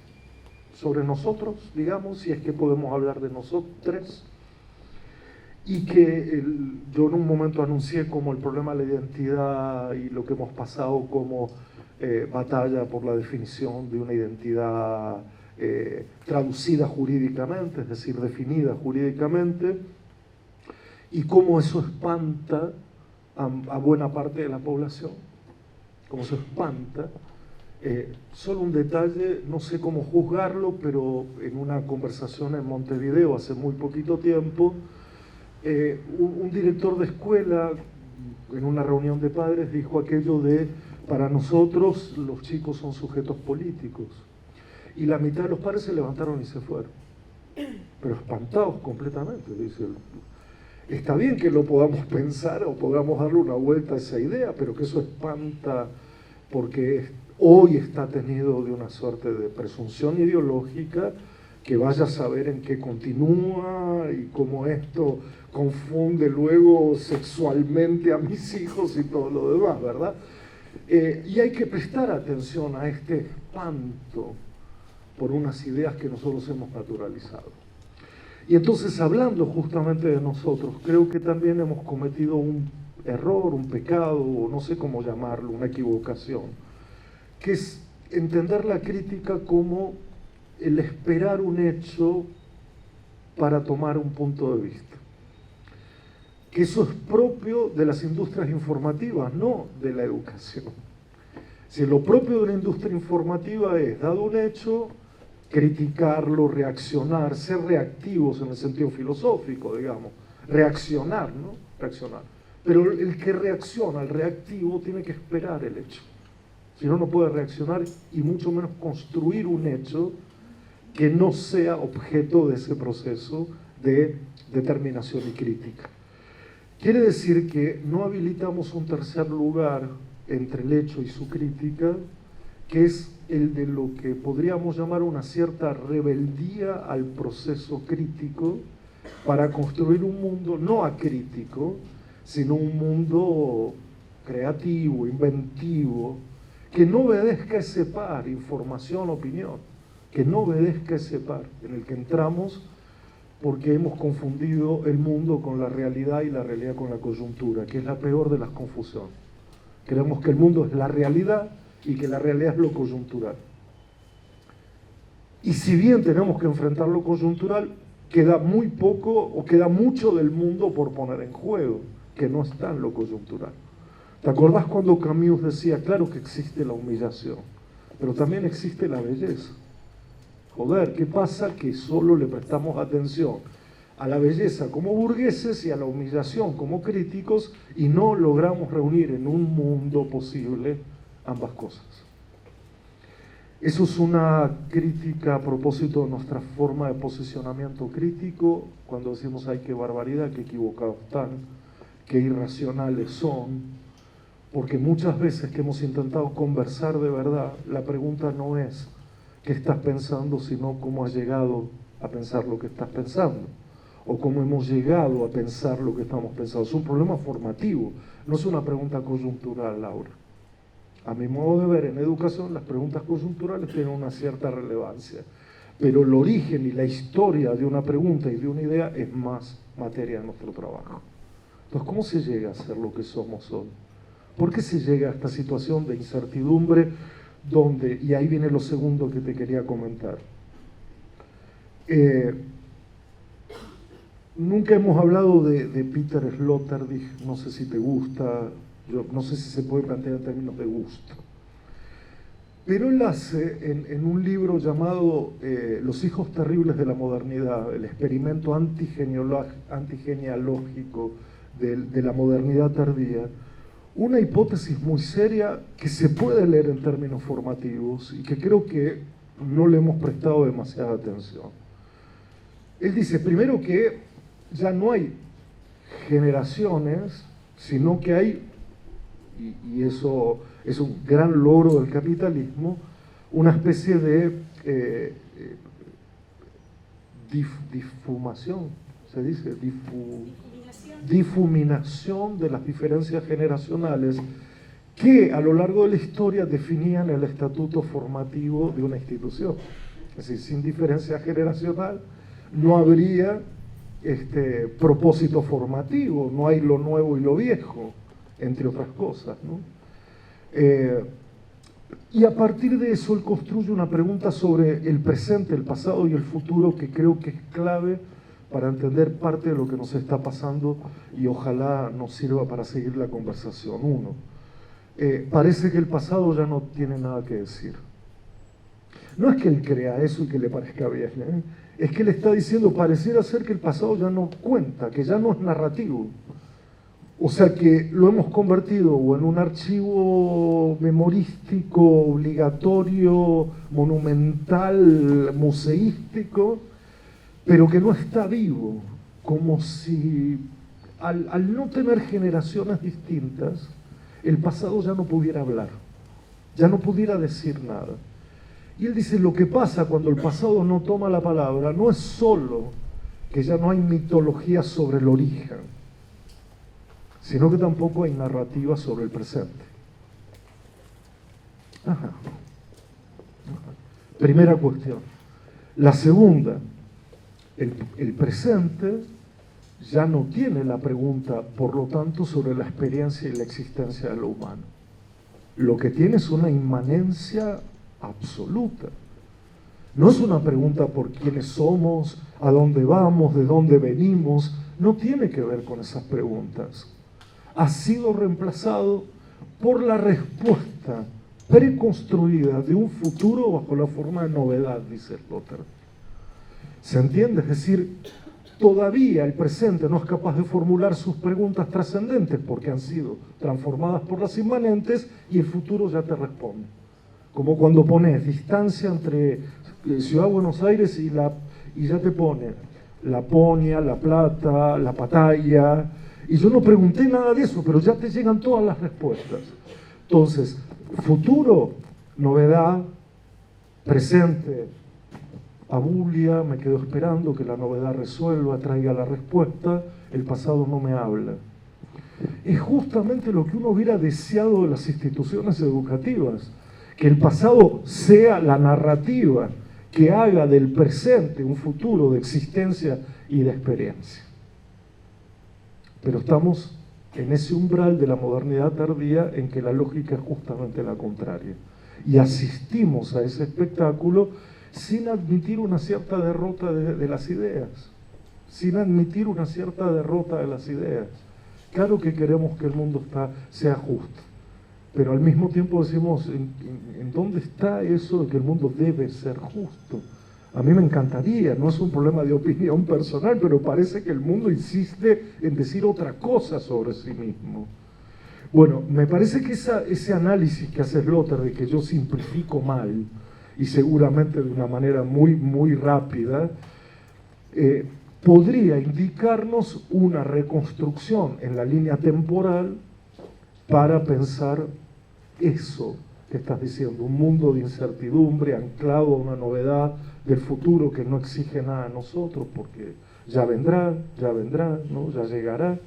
sobre nosotros, digamos, si es que podemos hablar de nosotros, y que yo en un momento anuncié como el problema de la identidad y lo que hemos pasado como batalla por la definición de una identidad traducida jurídicamente, es decir, definida jurídicamente, y cómo eso espanta a buena parte de la población, cómo eso espanta. Solo un detalle, no sé cómo juzgarlo, pero en una conversación en Montevideo hace muy poquito tiempo, un director de escuela en una reunión de padres dijo aquello de: para nosotros los chicos son sujetos políticos, y la mitad de los padres se levantaron y se fueron, pero espantados completamente. Dice, está bien que lo podamos pensar o podamos darle una vuelta a esa idea, pero que eso espanta porque hoy está tenido de una suerte de presunción ideológica que vaya a saber en qué continúa y cómo esto confunde luego sexualmente a mis hijos y todo lo demás, ¿verdad? Y hay que prestar atención a este espanto por unas ideas que nosotros hemos naturalizado. Y entonces, hablando justamente de nosotros, creo que también hemos cometido un error, un pecado, o no sé cómo llamarlo, una equivocación, que es entender la crítica como el esperar un hecho para tomar un punto de vista. Que eso es propio de las industrias informativas, no de la educación. Si lo propio de una industria informativa es, dado un hecho, criticarlo, reaccionar, ser reactivos en el sentido filosófico, digamos, reaccionar, ¿no? Reaccionar. Pero el que reacciona, el reactivo, tiene que esperar el hecho. Si no, no puede reaccionar y mucho menos construir un hecho que no sea objeto de ese proceso de determinación y crítica. Quiere decir que no habilitamos un tercer lugar entre el hecho y su crítica, que es el de lo que podríamos llamar una cierta rebeldía al proceso crítico para construir un mundo no acrítico, sino un mundo creativo, inventivo, que no obedezca ese par, información, opinión, que no obedezca ese par en el que entramos porque hemos confundido el mundo con la realidad y la realidad con la coyuntura, que es la peor de las confusiones. Creemos que el mundo es la realidad y que la realidad es lo coyuntural. Y si bien tenemos que enfrentar lo coyuntural, queda muy poco o queda mucho del mundo por poner en juego, que no está en lo coyuntural. ¿Te acordás cuando Camus decía, claro que existe la humillación, pero también existe la belleza? Joder, ¿qué pasa? Que solo le prestamos atención a la belleza como burgueses y a la humillación como críticos y no logramos reunir en un mundo posible ambas cosas. Eso es una crítica a propósito de nuestra forma de posicionamiento crítico, cuando decimos ay, qué barbaridad, qué equivocados están, qué irracionales son, porque muchas veces que hemos intentado conversar de verdad, la pregunta no es qué estás pensando, sino cómo has llegado a pensar lo que estás pensando, o cómo hemos llegado a pensar lo que estamos pensando. Es un problema formativo, no es una pregunta coyuntural, Laura. A mi modo de ver, en educación las preguntas coyunturales tienen una cierta relevancia, pero el origen y la historia de una pregunta y de una idea es más materia de nuestro trabajo. Entonces, ¿cómo se llega a ser lo que somos hoy? ¿Por qué se llega a esta situación de incertidumbre donde, y ahí viene lo segundo que te quería comentar, nunca hemos hablado de Peter Sloterdijk, no sé si te gusta, yo no sé si se puede plantear en términos de gusto, pero él hace en un libro llamado Los hijos terribles de la modernidad, el experimento antigenealógico de la modernidad tardía, una hipótesis muy seria que se puede leer en términos formativos y que creo que no le hemos prestado demasiada atención. Él dice, primero, que ya no hay generaciones, sino que hay, y eso es un gran logro del capitalismo, una especie de difuminación, se dice, difuminación de las diferencias generacionales que a lo largo de la historia definían el estatuto formativo de una institución. Es decir, sin diferencia generacional no habría propósito formativo, no hay lo nuevo y lo viejo, entre otras cosas, ¿no? Y a partir de eso él construye una pregunta sobre el presente, el pasado y el futuro que creo que es clave para entender parte de lo que nos está pasando y ojalá nos sirva para seguir la conversación. Uno, parece que el pasado ya no tiene nada que decir. No es que él crea eso y que le parezca bien, ¿eh? Es que él está diciendo, pareciera ser que el pasado ya no cuenta, que ya no es narrativo. O sea que lo hemos convertido o en un archivo memorístico, obligatorio, monumental, museístico, pero que no está vivo, como si al no tener generaciones distintas, el pasado ya no pudiera hablar, ya no pudiera decir nada. Y él dice, lo que pasa cuando el pasado no toma la palabra no es solo que ya no hay mitología sobre el origen, sino que tampoco hay narrativa sobre el presente. Ajá. Primera cuestión. La segunda, el presente ya no tiene la pregunta, por lo tanto, sobre la experiencia y la existencia de lo humano. Lo que tiene es una inmanencia absoluta. No es una pregunta por quiénes somos, a dónde vamos, de dónde venimos, no tiene que ver con esas preguntas. Ha sido reemplazado por la respuesta preconstruida de un futuro bajo la forma de novedad, dice Slaughter. ¿Se entiende? Es decir, todavía el presente no es capaz de formular sus preguntas trascendentes porque han sido transformadas por las inmanentes y el futuro ya te responde. Como cuando pones distancia entre Ciudad de Buenos Aires y ya te pone Laponia, La Plata, La Pataya, y yo no pregunté nada de eso, pero ya te llegan todas las respuestas. Entonces, futuro, novedad, presente, abulia, me quedo esperando que la novedad resuelva, traiga la respuesta, el pasado no me habla. Es justamente lo que uno hubiera deseado de las instituciones educativas, que el pasado sea la narrativa que haga del presente un futuro de existencia y de experiencia. Pero estamos en ese umbral de la modernidad tardía en que la lógica es justamente la contraria. Y asistimos a ese espectáculo sin admitir una cierta derrota de las ideas, sin admitir una cierta derrota de las ideas. Claro que queremos que el mundo sea justo, pero al mismo tiempo decimos, ¿en dónde está eso de que el mundo debe ser justo? A mí me encantaría, no es un problema de opinión personal, pero parece que el mundo insiste en decir otra cosa sobre sí mismo. Bueno, me parece que ese análisis que hace Slaughter de que yo simplifico mal, y seguramente de una manera muy, muy rápida, podría indicarnos una reconstrucción en la línea temporal para pensar eso que estás diciendo, un mundo de incertidumbre anclado a una novedad del futuro que no exige nada a nosotros porque ya vendrá, ¿no? Ya llegará.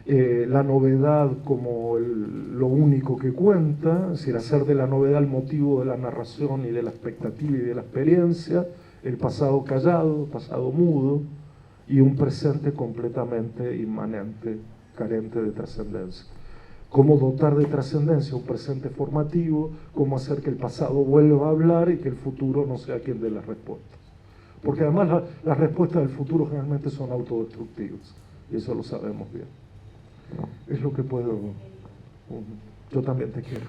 La novedad como lo único que cuenta, es decir, hacer de la novedad el motivo de la narración y de la expectativa y de la experiencia, el pasado callado, el pasado mudo y un presente completamente inmanente, carente de trascendencia. Cómo dotar de trascendencia un presente formativo, cómo hacer que el pasado vuelva a hablar y que el futuro no sea quien dé las respuestas. Porque además las respuestas del futuro generalmente son autodestructivas, y eso lo sabemos bien. Es lo que puedo... Yo también te quiero.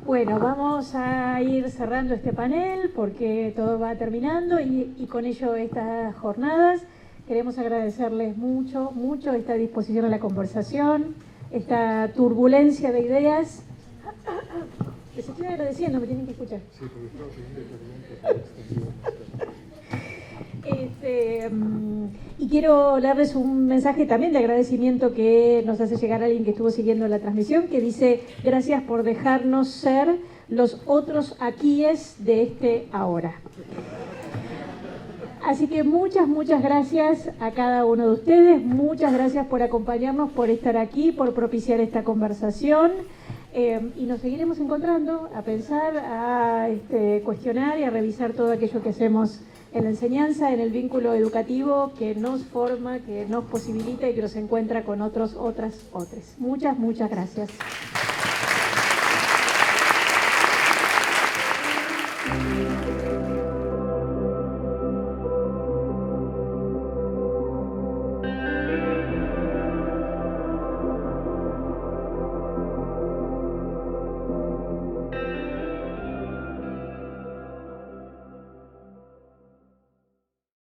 Bueno, vamos a ir cerrando este panel porque todo va terminando y con ello estas jornadas. Queremos agradecerles mucho esta disposición a la conversación, esta turbulencia de ideas. Les estoy agradeciendo, me tienen que escuchar. Sí, porque estaba Y quiero leerles un mensaje también de agradecimiento que nos hace llegar alguien que estuvo siguiendo la transmisión, que dice: gracias por dejarnos ser los otros aquíes de este ahora. Así que muchas gracias a cada uno de ustedes, muchas gracias por acompañarnos, por estar aquí, por propiciar esta conversación. Y nos seguiremos encontrando a pensar, a cuestionar y a revisar todo aquello que hacemos en la enseñanza, en el vínculo educativo que nos forma, que nos posibilita y que nos encuentra con otros, otras. Muchas gracias.